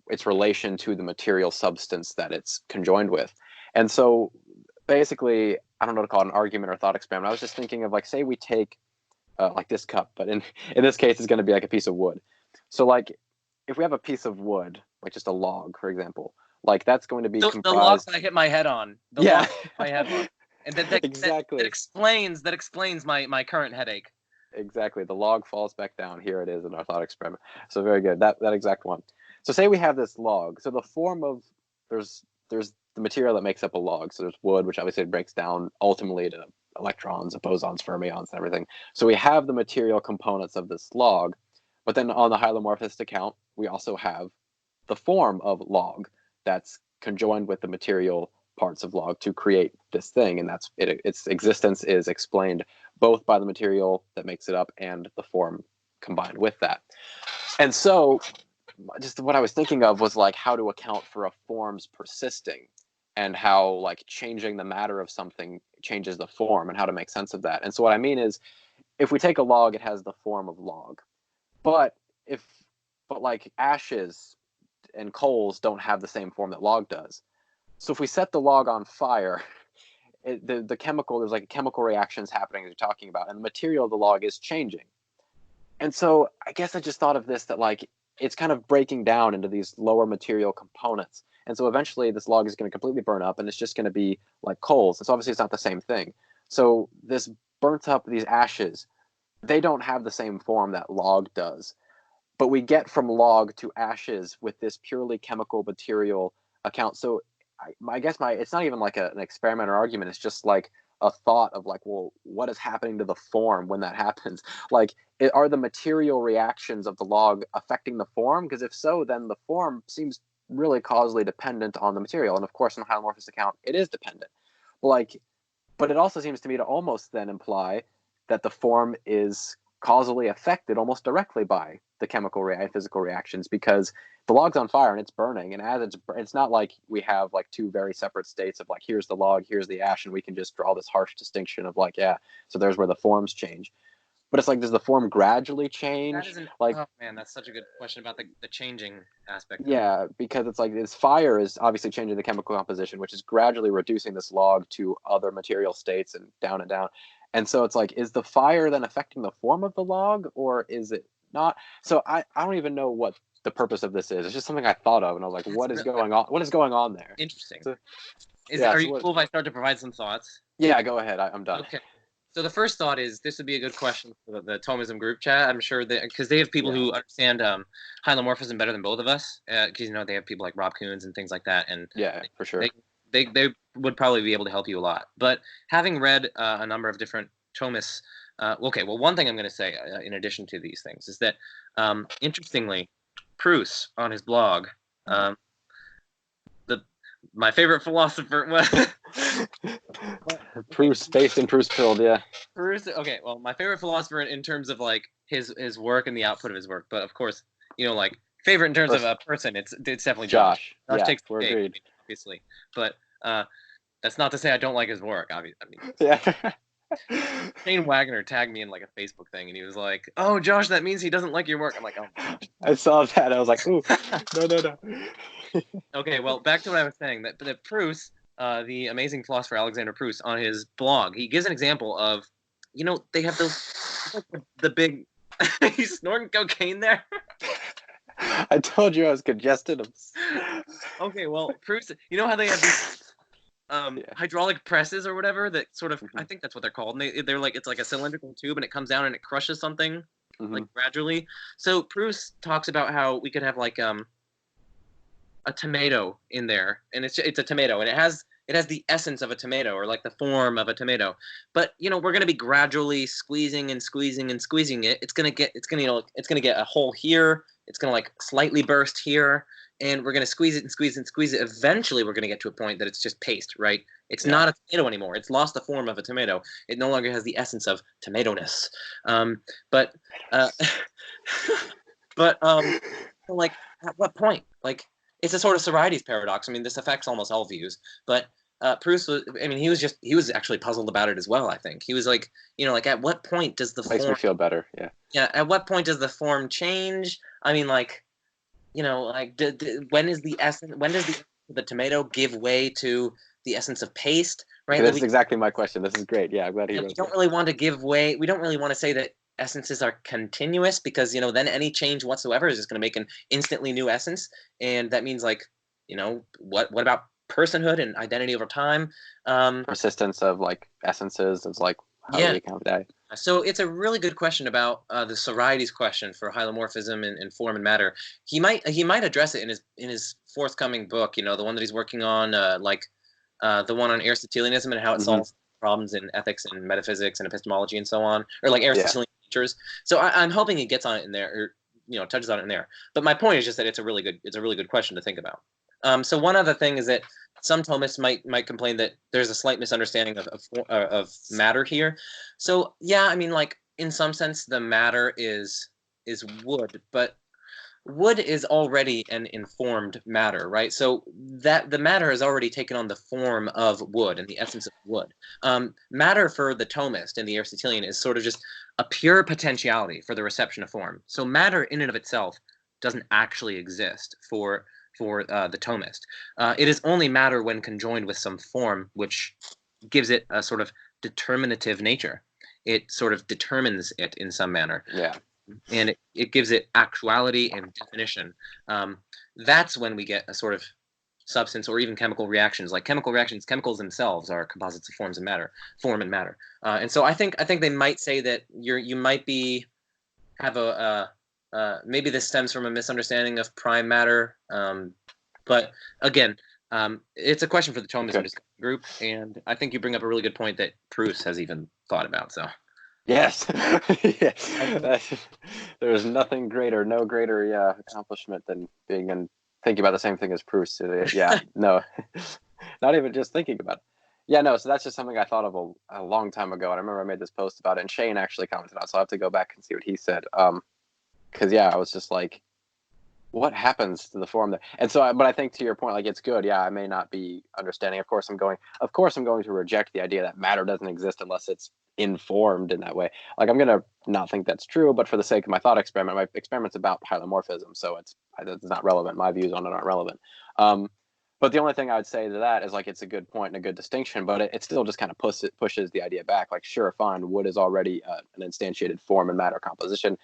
its relation to the material substance that it's conjoined with. And so basically, I don't know what to call it, an argument or thought experiment. I was just thinking of like, say we take like this cup, but in this case, it's going to be like a piece of wood. So like if we have a piece of wood, like just a log, for example, like that's going to be comprised.
The log that I hit my head on. The log my head on. And
exactly.
That explains my current headache.
Exactly. The log falls back down. Here it is in our thought experiment. So very good. That exact one. So say we have this log. So the form of there's the material that makes up a log. So there's wood, which obviously breaks down ultimately to electrons, bosons, fermions, and everything. So we have the material components of this log, but then on the hylomorphist account, we also have the form of log that's conjoined with the material parts of log to create this thing, and that's it. Its existence is explained both by the material that makes it up and the form combined with that. And so just what I was thinking of was like how to account for a form's persisting. and how like changing the matter of something changes the form and how to make sense of that. And so what I mean is, if we take a log, it has the form of log. But if but like ashes and coals don't have the same form that log does. So if we set the log on fire, the chemical, there's like chemical reactions happening as you're talking about, and the material of the log is changing. And so I guess I just thought of this, that like it's kind of breaking down into these lower material components. And so eventually this log is going to completely burn up and it's just going to be like coals. And so obviously it's not the same thing. So this burnt up, these ashes, they don't have the same form that log does. But we get from log to ashes with this purely chemical material account. So I guess it's not even like an experiment or argument. It's just like a thought of like, well, what is happening to the form when that happens? Like, are the material reactions of the log affecting the form? Because if so, then the form seems really causally dependent on the material. And of course, in the Hylomorphous account, it is dependent. Like, but it also seems to me to almost then imply that the form is causally affected almost directly by the physical reactions, because the log's on fire and it's burning, and as it's not like we have like two very separate states of like, here's the log, here's the ash, and we can just draw this harsh distinction of like, yeah, so there's where the forms change. But it's like, does the form gradually change?
That isn't.
Like,
Oh man, that's such a good question about the changing aspect.
yeah, because it's like this fire is obviously changing the chemical composition, which is gradually reducing this log to other material states and down and down. And so it's like, is the fire then affecting the form of the log, or is it not? So I don't even know what the purpose of this is. It's just something I thought of, and I was like, what is going on? What is going on there?
Interesting.
So,
Are
so
you cool if I start to provide some thoughts?
Yeah, go ahead. I'm done.
Okay. So the first thought is, this would be a good question for the Thomism group chat. I'm sure that, because they have people who understand hylomorphism better than both of us. Because they have people like Rob Coons and things like that, and
yeah, for sure.
They would probably be able to help you a lot. But having read a number of different Thomists, one thing I'm going to say in addition to these things is that, interestingly, Proust on his blog, my favorite philosopher was
Proust, spaced and Proust filled, yeah.
Proust. Okay, well, my favorite philosopher in terms of like his work and the output of his work, but of course, like favorite in terms of a person, it's definitely Josh.
Josh
takes
we're
the
agreed.
Obviously, but that's not to say I don't like his work.
Yeah.
Shane Wagner tagged me in like a Facebook thing, and he was like, "Oh, Josh, that means he doesn't like your work." I'm like, "Oh."
I saw that. I was like, "Ooh, no."
Okay, well, back to what I was saying. That Proust, the amazing philosopher Alexander Proust, on his blog, he gives an example of, they have those, like the big. He's snorting cocaine there.
I told you I was congested.
Okay, well, Proust, you know how they have these hydraulic presses or whatever that sort of, I think that's what they're called, and they're like, it's like a cylindrical tube, and it comes down and it crushes something like gradually. So Proust talks about how we could have like a tomato in there, and it's a tomato, and it has the essence of a tomato, or like the form of a tomato, but we're going to be gradually squeezing and squeezing and squeezing it. It's going to get a hole here, it's going to like slightly burst here, and we're going to squeeze it and squeeze it and squeeze it. Eventually we're going to get to a point that it's just paste, right? It's not a tomato anymore. It's lost the form of a tomato. It no longer has the essence of tomato-ness. But like, at what point? Like, it's a sort of Sorites paradox. I mean, this affects almost all views, but Proust was, he was actually puzzled about it as well, I think. He was like, like, at what point does the form...
Makes me feel better, yeah.
Yeah, at what point does the form change? I mean, like, when is the essence, when does the tomato give way to the essence of paste, right?
Okay, that's exactly my question. This is great. Yeah, I'm glad he wrote
We don't really want to give way, we don't really want to say that essences are continuous, because then any change whatsoever is just going to make an instantly new essence, and that means, like, what about personhood and identity over time?
Persistence of like essences is like how do we account that?
So it's a really good question about the Sorites question for hylomorphism and form and matter. He might address it in his forthcoming book, the one that he's working on, the one on Aristotelianism and how it solves problems in ethics and metaphysics and epistemology and so on, or like Aristotelian features. So I'm hoping he gets on it in there, or touches on it in there. But my point is just that it's a really good question to think about. So one other thing is that some Thomists might complain that there's a slight misunderstanding of matter here. So yeah, I mean, like, in some sense the matter is wood, but wood is already an informed matter, right? So that the matter has already taken on the form of wood and the essence of wood. Matter for the Thomist and the Aristotelian is sort of just a pure potentiality for the reception of form. So matter in and of itself doesn't actually exist for the Thomist. It is only matter when conjoined with some form, which gives it a sort of determinative nature. It sort of determines it in some manner.
Yeah.
And it gives it actuality and definition. That's when we get a sort of substance or even chemical reactions. Like chemical reactions, chemicals themselves are composites of form and matter. And so I think they might say that you might have maybe this stems from a misunderstanding of prime matter. But again, it's a question for the Thomism discussion group, and I think you bring up a really good point that Proust has even thought about. So.
Yes. Yes. There's nothing greater, no greater accomplishment than being and thinking about the same thing as Proust. Yeah, no, not even just thinking about it. Yeah, no, so that's just something I thought of a long time ago. And I remember I made this post about it, and Shane actually commented on it, so I'll have to go back and see what he said. Because, yeah, I was just like, what happens to the form there? And so, but I think to your point, like, it's good. Yeah, I may not be understanding. Of course, I'm going to reject the idea that matter doesn't exist unless it's informed in that way. Like, I'm going to not think that's true, but for the sake of my thought experiment, my experiment's about hylomorphism, so it's not relevant. My views on it aren't relevant. But the only thing I would say to that is, like, it's a good point and a good distinction, but it still just kind of pushes the idea back. Like, sure, fine, wood is already an instantiated form and matter composition,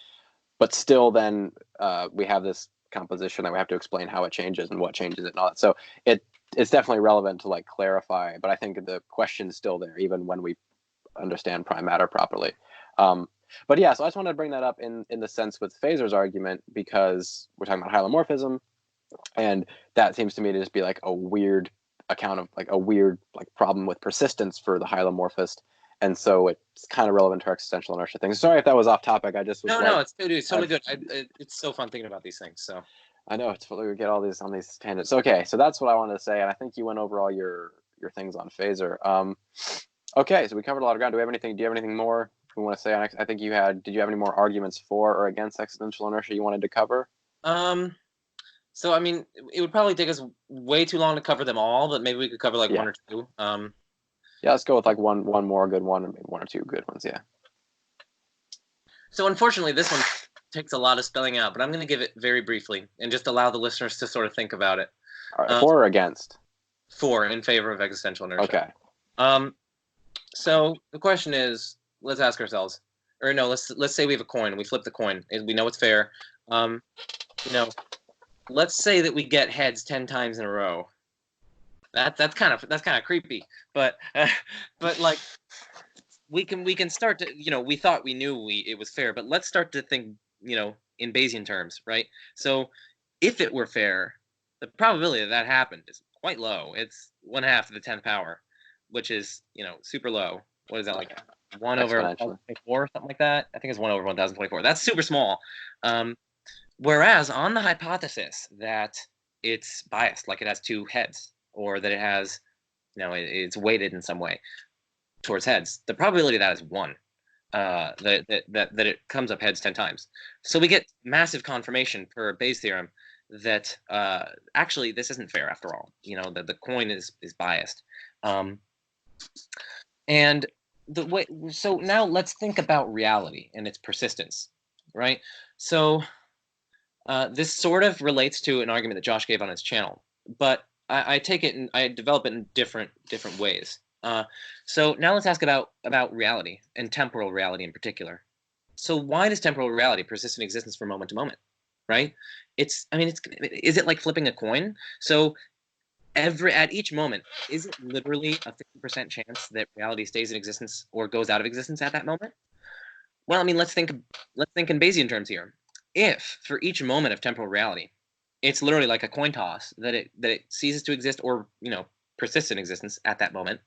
but still then we have this composition that we have to explain how it changes and what changes it and all that. So it's definitely relevant to, like, clarify, but I think the question's still there even when we understand prime matter properly. But yeah, so I just wanted to bring that up in the sense with Phaser's argument, because we're talking about hylomorphism, and that seems to me to just be like a weird account of, like, a weird, like, problem with persistence for the hylomorphist. And so it's kind of relevant to our existential inertia thing. Sorry if that was off topic. I just was
No, it's totally good. It's so fun thinking about these things. So
I know it's we get all these on these tangents. Okay, so that's what I wanted to say, and I think you went over all your things on Phaser. Okay, so we covered a lot of ground. Do you have anything more we want to say? I think you had. Did you have any more arguments for or against existential inertia you wanted to cover?
So I mean, it would probably take us way too long to cover them all, but maybe we could cover like one or two.
Yeah, let's go with like one more good one and maybe one or two good ones. Yeah.
So unfortunately, this one takes a lot of spelling out, but I'm going to give it very briefly and just allow the listeners to sort of think about it.
All right, for or against?
For, in favor of existential inertia.
Okay.
So the question is, let's ask ourselves, or no, let's say we have a coin and we flip the coin and we know it's fair. Let's say that we get heads 10 times in a row. That's kind of creepy, but like we can start to, we thought we knew it was fair, but let's start to think, in Bayesian terms, right? So if it were fair, the probability that happened is quite low. It's 1/2 to the 10th power, which is, super low. What is that, like 1 over 1,024, something like that? I think it's 1 over 1,024. That's super small. Whereas on the hypothesis that it's biased, like it has 2 heads, or that it has, it's weighted in some way towards heads, the probability of that is 1. That it comes up heads 10 times. So we get massive confirmation per Bayes' theorem that actually this isn't fair after all. That the coin is biased. And so now let's think about reality and its persistence, right? So this sort of relates to an argument that Josh gave on his channel, but I take it and I develop it in different ways. So now let's ask about reality and temporal reality in particular. So why does temporal reality persist in existence from moment to moment, right? Is it like flipping a coin? So at each moment, is it literally a 50% chance that reality stays in existence or goes out of existence at that moment? Well, let's think in Bayesian terms here. If for each moment of temporal reality, it's literally like a coin toss that it ceases to exist or persists in existence at that moment.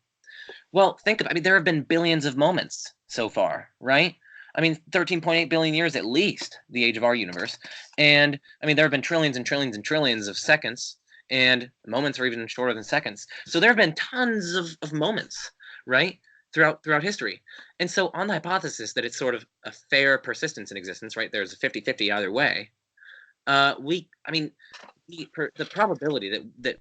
Well, there have been billions of moments so far, right? 13.8 billion years at least, the age of our universe. And there have been trillions and trillions and trillions of seconds, and moments are even shorter than seconds. So there have been tons of moments, right? Throughout history. And so on the hypothesis that it's sort of a fair persistence in existence, right? There's a 50-50 either way. I mean, the probability that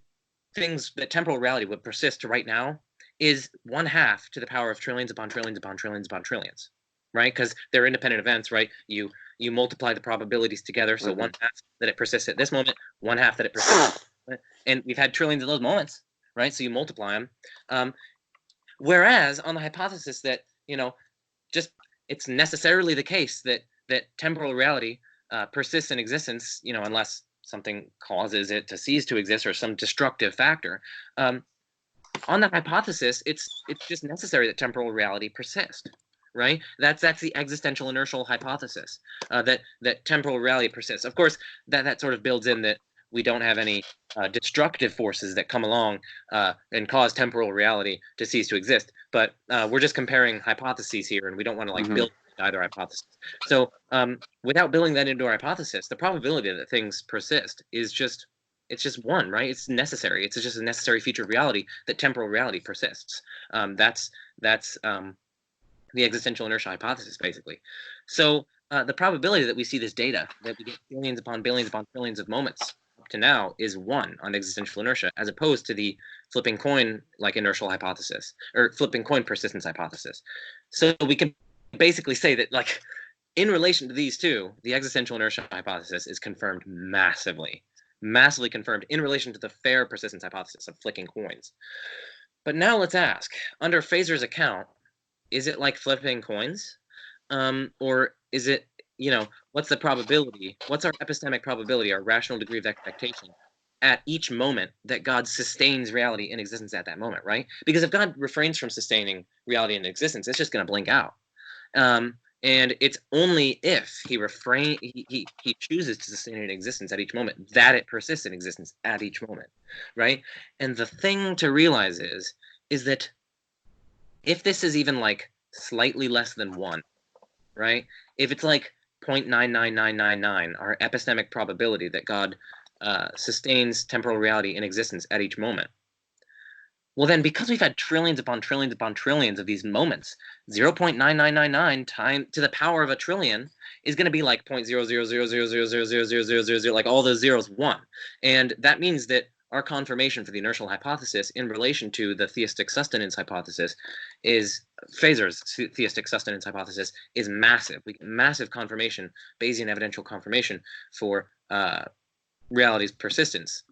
temporal reality would persist to right now is 1/2 to the power of trillions upon trillions upon trillions upon trillions, right? Because they're independent events, right? You multiply the probabilities together, so 1/2 that it persists at this moment, 1/2 that it persists, and we've had trillions of those moments, right? So you multiply them. Whereas on the hypothesis that just it's necessarily the case that temporal reality persists in existence, unless something causes it to cease to exist or some destructive factor. On that hypothesis, it's just necessary that temporal reality persist, right? That's the existential inertial hypothesis, that temporal reality persists. Of course, that sort of builds in that we don't have any destructive forces that come along and cause temporal reality to cease to exist. But we're just comparing hypotheses here, and we don't want to build either hypothesis. So without building that into our hypothesis, the probability that things persist is just one, right? It's necessary. It's just a necessary feature of reality that temporal reality persists. That's the existential inertia hypothesis, basically. So the probability that we see this data, that we get billions upon billions upon trillions of moments up to now, is 1 on existential inertia, as opposed to the flipping coin inertial hypothesis, or flipping coin persistence hypothesis. So we can basically say that in relation to these two, the existential inertia hypothesis is confirmed massively confirmed in relation to the fair persistence hypothesis of flicking coins. But now let's ask, under Phaser's account, is it like flipping coins? Or is it, what's the probability? What's our epistemic probability, our rational degree of expectation at each moment that God sustains reality in existence at that moment, right? Because if God refrains from sustaining reality in existence, it's just going to blink out. And it's only if he chooses to sustain it in existence at each moment that it persists in existence at each moment, right? And the thing to realize is that if this is even slightly less than 1, right? If it's 0.99999, our epistemic probability that God sustains temporal reality in existence at each moment, well, then, because we've had trillions upon trillions upon trillions of these moments, 0.9999 times to the power of a trillion is going to be 0.00000000000, like all those zeros 1. And that means that our confirmation for the inertial hypothesis in relation to the theistic sustenance hypothesis is Phaser's theistic sustenance hypothesis is massive. We get massive confirmation, Bayesian evidential confirmation for reality's persistence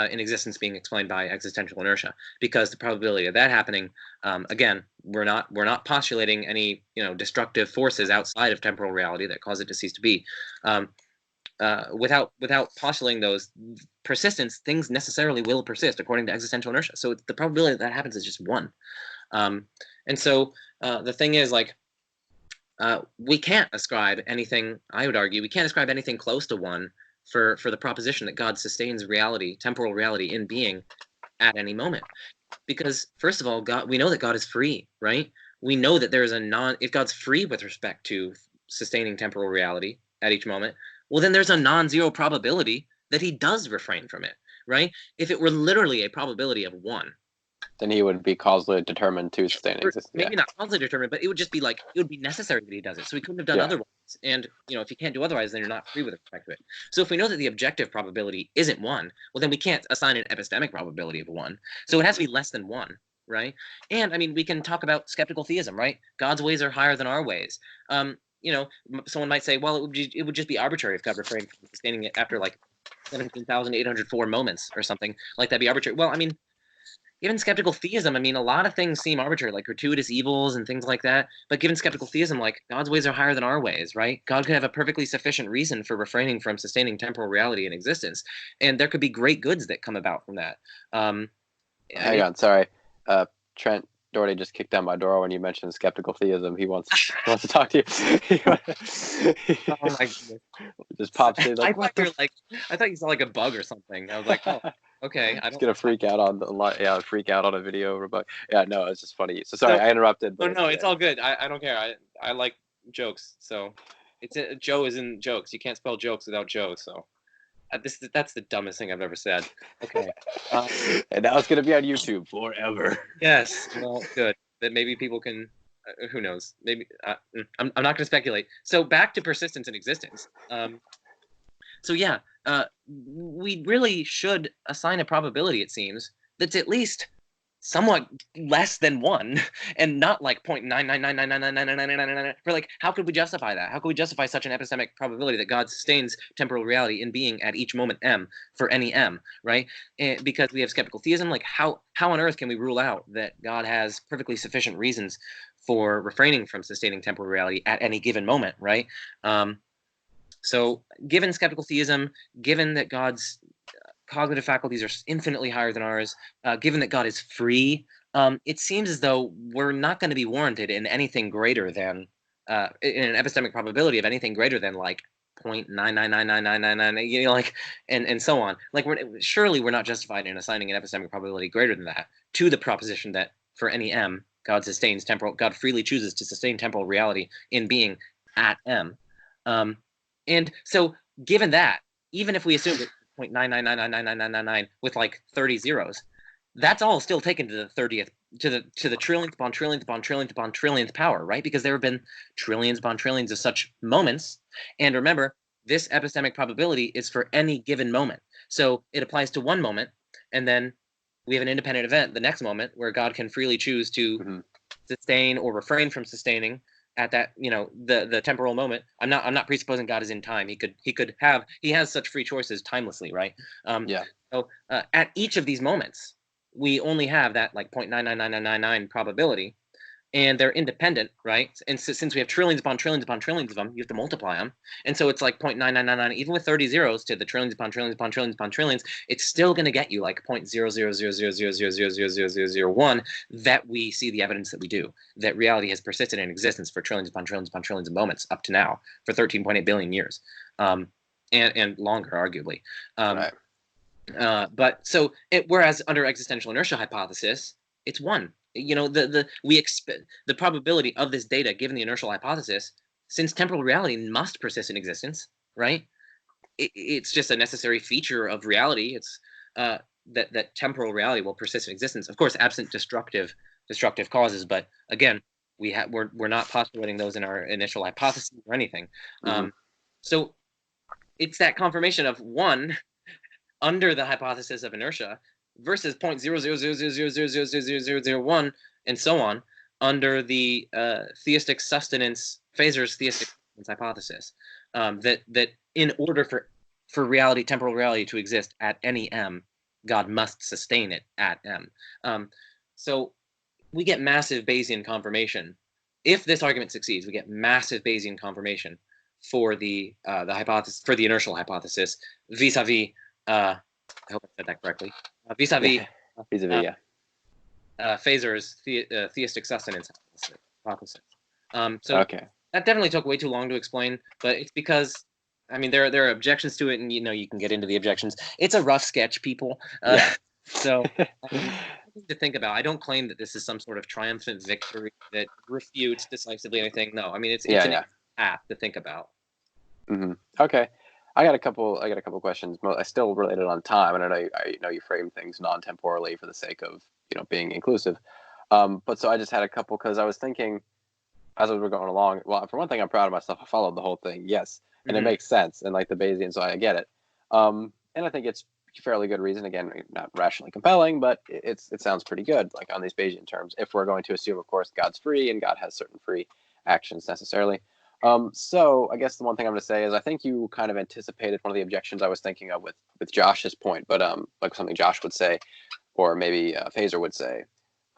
in existence being explained by existential inertia, because the probability of that happening, again, we're not postulating any destructive forces outside of temporal reality that cause it to cease to be. Without postulating those persistence, things necessarily will persist according to existential inertia. So the probability that happens is just 1. And so the thing is, we can't ascribe anything. I would argue we can't ascribe anything close to 1 for the proposition that God sustains reality, temporal reality, in being at any moment. Because first of all, we know that God is free, right? We know that there is if God's free with respect to sustaining temporal reality at each moment, well, then there's a non-zero probability that he does refrain from it, right? If it were literally a probability of 1,
then he would be causally determined to sustain existence.
Maybe not causally determined, but it would just be it would be necessary that he does it. So he couldn't have done otherwise. And if you can't do otherwise, then you're not free with respect to it. So if we know that the objective probability isn't 1, well, then we can't assign an epistemic probability of 1. So it has to be less than 1, right? And I mean, we can talk about skeptical theism, right? God's ways are higher than our ways. Someone might say, well, it would just be arbitrary if God refrained from sustaining it after 17,804 moments or something. That'd be arbitrary. Well, I mean, given skeptical theism, I mean, a lot of things seem arbitrary, like gratuitous evils and things like that. But given skeptical theism, God's ways are higher than our ways, right? God could have a perfectly sufficient reason for refraining from sustaining temporal reality in existence. And there could be great goods that come about from that.
Hang on, sorry. Trent Doherty just kicked down my door when you mentioned skeptical theism. He wants to talk to you.
Oh my goodness.
Just pops in
I thought you saw a bug or something. I was like, oh, okay.
I was gonna freak out on a video rebut. Yeah, no, it's just funny. So sorry, I interrupted.
But no, it's all good. I don't care. I like jokes. So Joe is in jokes. You can't spell jokes without Joe. So that's the dumbest thing I've ever said. Okay.
And now it's gonna be on YouTube forever.
Yes. Well, good. That maybe people can. Who knows? Maybe I'm not going to speculate. So back to persistence and existence. So yeah, we really should assign a probability, it seems, that's at least somewhat less than 1 and not like 0.999999999. For like, how could we justify that? How could we justify such an epistemic probability that God sustains temporal reality in being at each moment m for any m, right? Because we have skeptical theism. Like, how on earth can we rule out that God has perfectly sufficient reasons for refraining from sustaining temporal reality at any given moment, right? So given skeptical theism, given that God's cognitive faculties are infinitely higher than ours, given that God is free, it seems as though we're not going to be warranted in anything greater than, in an epistemic probability of anything greater than like 0.9999999, you know, like, and so on. Like, surely we're not justified in assigning an epistemic probability greater than that to the proposition that for any m, God freely chooses to sustain temporal reality in being at m. And so, given that, even if we assume that 0.9999999 with like 30 zeros, that's all still taken to the 30th, to the trillionth upon trillionth upon trillionth upon trillionth power, right? Because there have been trillions upon trillions of such moments. And remember, this epistemic probability is for any given moment. So it applies to one moment, and then we have an independent event the next moment where God can freely choose to sustain or refrain from sustaining at that, you know, the temporal moment. I'm not presupposing God is in time. He has such free choices timelessly, right?
Yeah.
So at each of these moments, we only have that like 0.99999 probability, and they're independent, right? And so, since we have trillions upon trillions upon trillions of them, you have to multiply them, and so it's like 0.9999, even with 30 zeros to the trillions upon trillions upon trillions upon trillions, it's still going to get you like 0.00000000001 that we see the evidence that we do, that reality has persisted in existence for trillions upon trillions upon trillions of moments up to now for 13.8 billion years, and longer, arguably.
Right.
But so whereas under existential inertia hypothesis, it's 1. You know, the probability of this data given the inertial hypothesis, since temporal reality must persist in existence, right? It's just a necessary feature of reality. It's that temporal reality will persist in existence, of course, absent destructive causes. But again, we're not postulating those in our initial hypothesis or anything. So it's that confirmation of 1 under the hypothesis of inertia versus 0.00000000001 and so on under the theistic sustenance, Phaser's theistic sustenance hypothesis, that in order for reality, temporal reality, to exist at any m, God must sustain it at m. So we get massive Bayesian confirmation. If this argument succeeds, we get massive Bayesian confirmation for the hypothesis, for the inertial hypothesis, vis-a-vis. I hope I said that correctly. Vis-a-vis Phaser's theistic sustenance hypothesis. So
Okay.
that definitely took way too long to explain, but it's because, I mean, there are objections to it, and you know, you can get into the objections. It's a rough sketch, people.
Yeah.
So something to think about. I don't claim that this is some sort of triumphant victory that refutes decisively anything. No, I mean, it's an path to think about.
Okay. I got a couple questions. I still related on time, and I know you frame things non-temporally for the sake of, you know, being inclusive. But so I just had a couple because I was thinking as we were going along. Well, for one thing, I'm proud of myself. I followed the whole thing, yes, and it makes sense, and like the Bayesian, so I get it. And I think it's fairly good reason. Again, not rationally compelling, but it sounds pretty good, like on these Bayesian terms. If we're going to assume, of course, God's free and God has certain free actions necessarily. So I guess the one thing I'm going to say is I think you kind of anticipated one of the objections I was thinking of with Josh's point, but like something Josh would say, or maybe Phaser would say,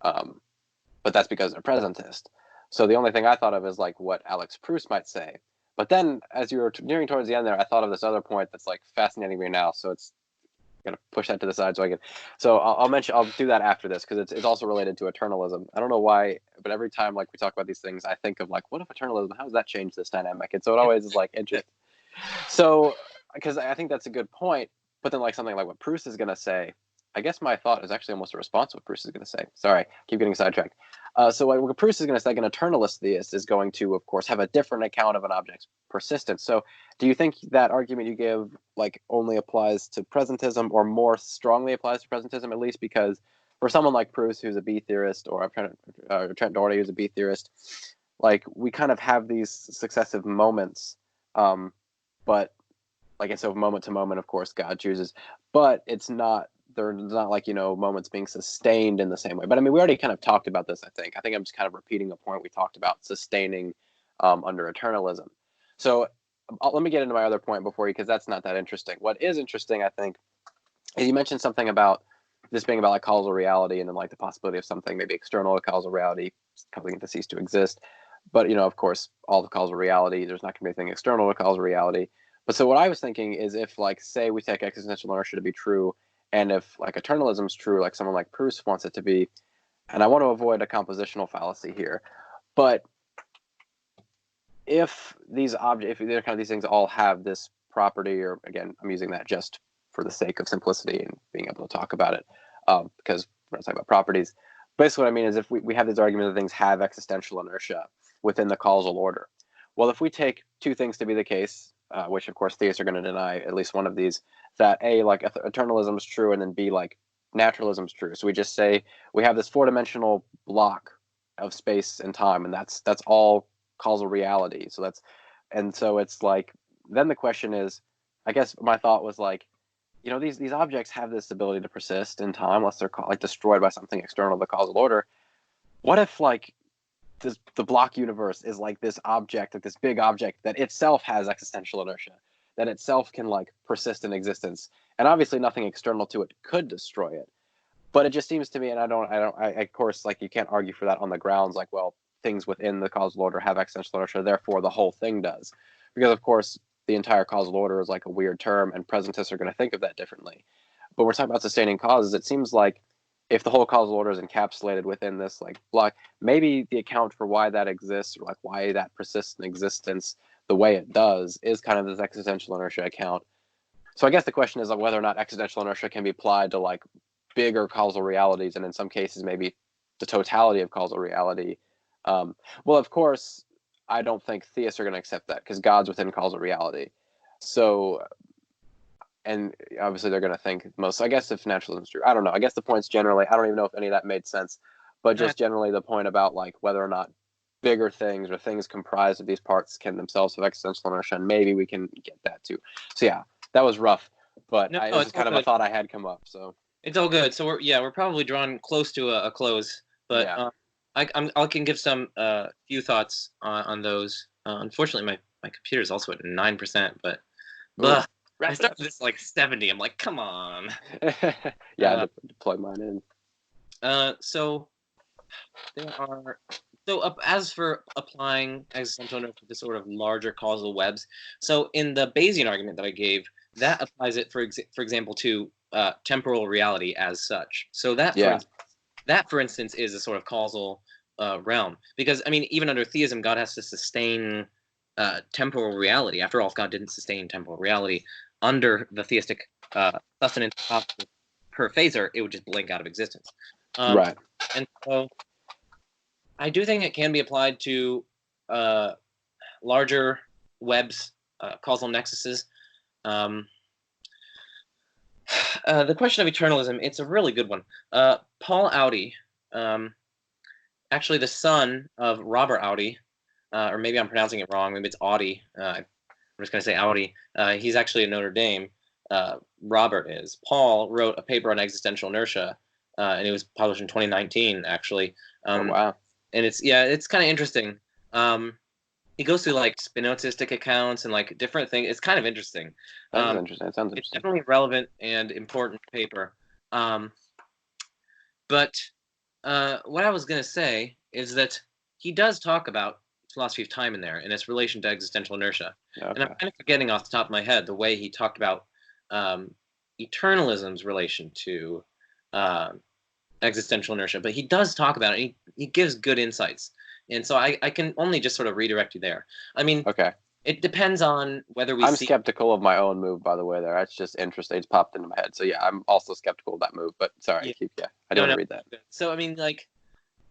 but that's because they're presentist. So the only thing I thought of is like what Alex Proust might say. But then as you were nearing towards the end there, I thought of this other point that's like fascinating me now. So it's gonna push that to the side so I can. So I'll do that after this because it's also related to eternalism. I don't know why, but every time like we talk about these things, I think of like, what if eternalism? How does that change this dynamic? And so it always is like interesting. So because I think that's a good point, but then like something like what Proust is gonna say, I guess my thought is actually almost a response to what Proust is gonna say. Sorry, keep getting sidetracked. So what Proust is going to say, an eternalist theist is going to, of course, have a different account of an object's persistence. So do you think that argument you give like only applies to presentism or more strongly applies to presentism, at least because for someone like Proust, who's a B theorist, or Trent Doherty, who's a B theorist, like we kind of have these successive moments, but like it's so moment to moment, of course, God chooses, but it's not. There's not like moments being sustained in the same way. But I mean, we already kind of talked about this. I think I'm just kind of repeating a point we talked about sustaining under eternalism. So let me get into my other point before you, because that's not that interesting. What is interesting, I think, is you mentioned something about this being about like causal reality, and then like the possibility of something maybe external to causal reality causing it to cease to exist. But of course, all the causal reality, there's not going to be anything external to causal reality. But so what I was thinking is, if like say we take existential inertia to be true, and if like eternalism is true, like someone like Proust wants it to be, and I want to avoid a compositional fallacy here, but if these objects, if they're kind of these things all have this property, or again, I'm using that just for the sake of simplicity and being able to talk about it, because we're not talking about properties. Basically, what I mean is, if we have this argument that things have existential inertia within the causal order. Well, if we take two things to be the case, which of course theists are going to deny at least one of these, that A, like eternalism is true, and then B, like naturalism is true. So we just say we have this four-dimensional block of space and time, and that's all causal reality. So it's like, then the question is, I guess my thought was like, these objects have this ability to persist in time unless they're like destroyed by something external to the causal order. What if like the block universe is like this object, like this big object that itself has existential inertia, that itself can like persist in existence, and obviously nothing external to it could destroy it. But it just seems to me, and I of course, like, you can't argue for that on the grounds like, well, things within the causal order have existential inertia, therefore the whole thing does, because of course the entire causal order is like a weird term, and presentists are going to think of that differently. But we're talking about sustaining causes. It seems like if the whole causal order is encapsulated within this like block, maybe the account for why that exists, or like why that persists in existence the way it does, is kind of this existential inertia account. So I guess the question is like whether or not existential inertia can be applied to like bigger causal realities, and in some cases maybe the totality of causal reality. Well, of course, I don't think theists are going to accept that, because God's within causal reality. So, and obviously they're going to think most. I guess if naturalism is true, I don't know. I guess the points generally, I don't even know if any of that made sense, but just generally the point about like whether or not bigger things or things comprised of these parts can themselves have existential inertia, and maybe we can get that too. So yeah, that was rough, but
No,
this is
it's all
kind of a
good.
thought I had come up. So
It's all good. So we're probably drawn close to a close, but
yeah.
I can give some few thoughts on those. Unfortunately, my computer is also at 9%, but
Ooh,
I started this like 70. I'm like, come on.
Yeah, I deployed mine in.
So there are as for applying existential inertia to sort of larger causal webs. So in the Bayesian argument that I gave, that applies it for example to temporal reality as such. So that for instance is a sort of causal realm, because I mean even under theism God has to sustain temporal reality. After all, if God didn't sustain temporal reality under the theistic sustenance per phaser, it would just blink out of existence.
Right.
And so I do think it can be applied to larger webs, causal nexuses. The question of eternalism, it's a really good one. Paul Audi, actually the son of Robert Audi, or maybe I'm pronouncing it wrong, maybe it's Audi. I'm just going to say Audi. He's actually at Notre Dame. Robert is. Paul wrote a paper on existential inertia, and it was published in 2019, actually.
Oh, wow.
And it's kind of interesting. He goes through like Spinozistic accounts and like different things. It's kind of interesting.
That's interesting. It sounds
It's
interesting.
definitely a relevant and important paper. But what I was going to say is that he does talk about philosophy of time in there and its relation to existential inertia.
Okay.
And I'm kind of forgetting off the top of my head the way he talked about eternalism's relation to existential inertia, but he does talk about it. He gives good insights, and so I can only just sort of redirect you there. I mean,
Okay.
it depends on whether we
I'm
see.
skeptical of my own move, by the way. There, that's just interesting. It's popped into my head. So yeah, I'm also skeptical of that move. But sorry,
Yeah,
I don't want to read that.
So I mean, like,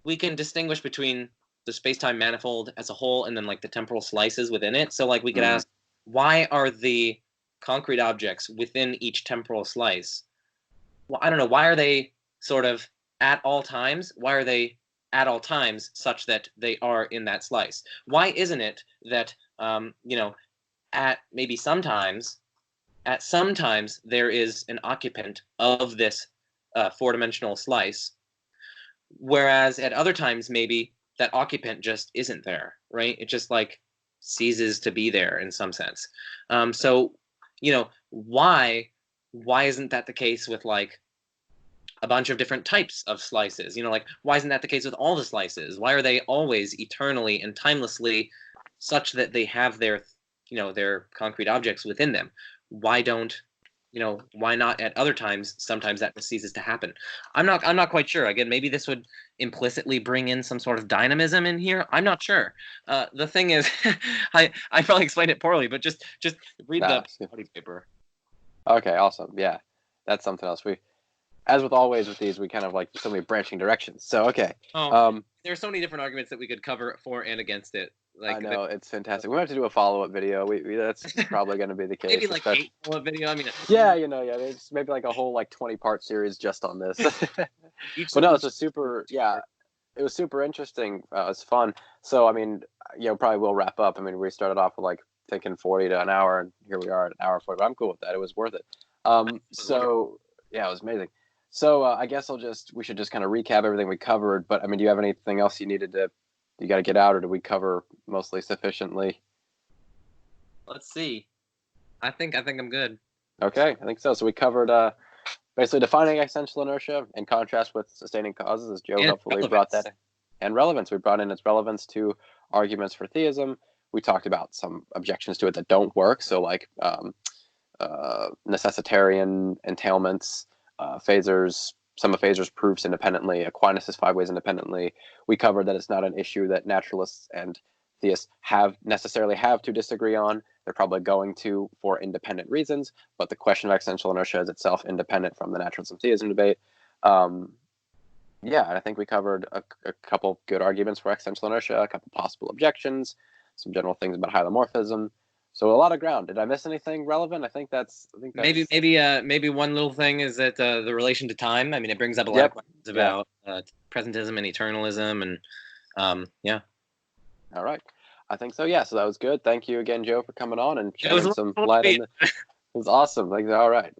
we can distinguish between the space-time manifold as a whole and then like the temporal slices within it. So like we could ask, why are the concrete objects within each temporal slice? Well, I don't know. Why are they sort of at all times? Why are they at all times such that they are in that slice? Why isn't it that at maybe sometimes at some times there is an occupant of this four-dimensional slice, whereas at other times maybe that occupant just isn't there, right? It just like ceases to be there in some sense. So, why isn't that the case with like a bunch of different types of slices? Like why isn't that the case with all the slices? Why are they always eternally and timelessly such that they have their concrete objects within them? Why not at other times? Sometimes that ceases to happen. I'm not quite sure. Again, maybe this would implicitly bring in some sort of dynamism in here. I'm not sure. The thing is, I probably explained it poorly, but just read the study paper.
Okay, awesome. Yeah, that's something else. As with always with these, we kind of like so many branching directions. So okay.
There are so many different arguments that we could cover for and against it.
Like, I know, it's fantastic. We have to do a follow-up video. That's probably going to be the case.
Maybe like 8 follow-up video. I mean,
yeah, there's maybe like a whole like 20-part series just on this. But no, it's a super, it was super interesting. It was fun. So I mean, probably we'll wrap up. I mean, we started off with like thinking 40 to an hour, and here we are at an hour 40. But I'm cool with that. It was worth it. So yeah, it was amazing. So I guess we should just kind of recap everything we covered. But I mean, do you have anything else you got to get out, or did we cover mostly sufficiently?
Let's see. I think I'm good.
Okay, I think so. So we covered basically defining existential inertia in contrast with sustaining causes, as Joe helpfully brought that in. And relevance. We brought in its relevance to arguments for theism. We talked about some objections to it that don't work. So like necessitarian entailments, phasers, some of Phasers' proofs independently, Aquinas' 5 ways independently. We covered that it's not an issue that naturalists and theists necessarily have to disagree on. They're probably going to for independent reasons, but the question of existential inertia is itself independent from the naturalism theism debate. I think we covered a couple good arguments for existential inertia, a couple possible objections, some general things about hylomorphism. So a lot of ground. Did I miss anything relevant? I think that's
maybe one little thing is that the relation to time. I mean, it brings up a lot of questions about presentism and eternalism, and yeah. All
right, I think so. Yeah, so that was good. Thank you again, Joe, for coming on and shedding some light on it. It was awesome. Like, all right.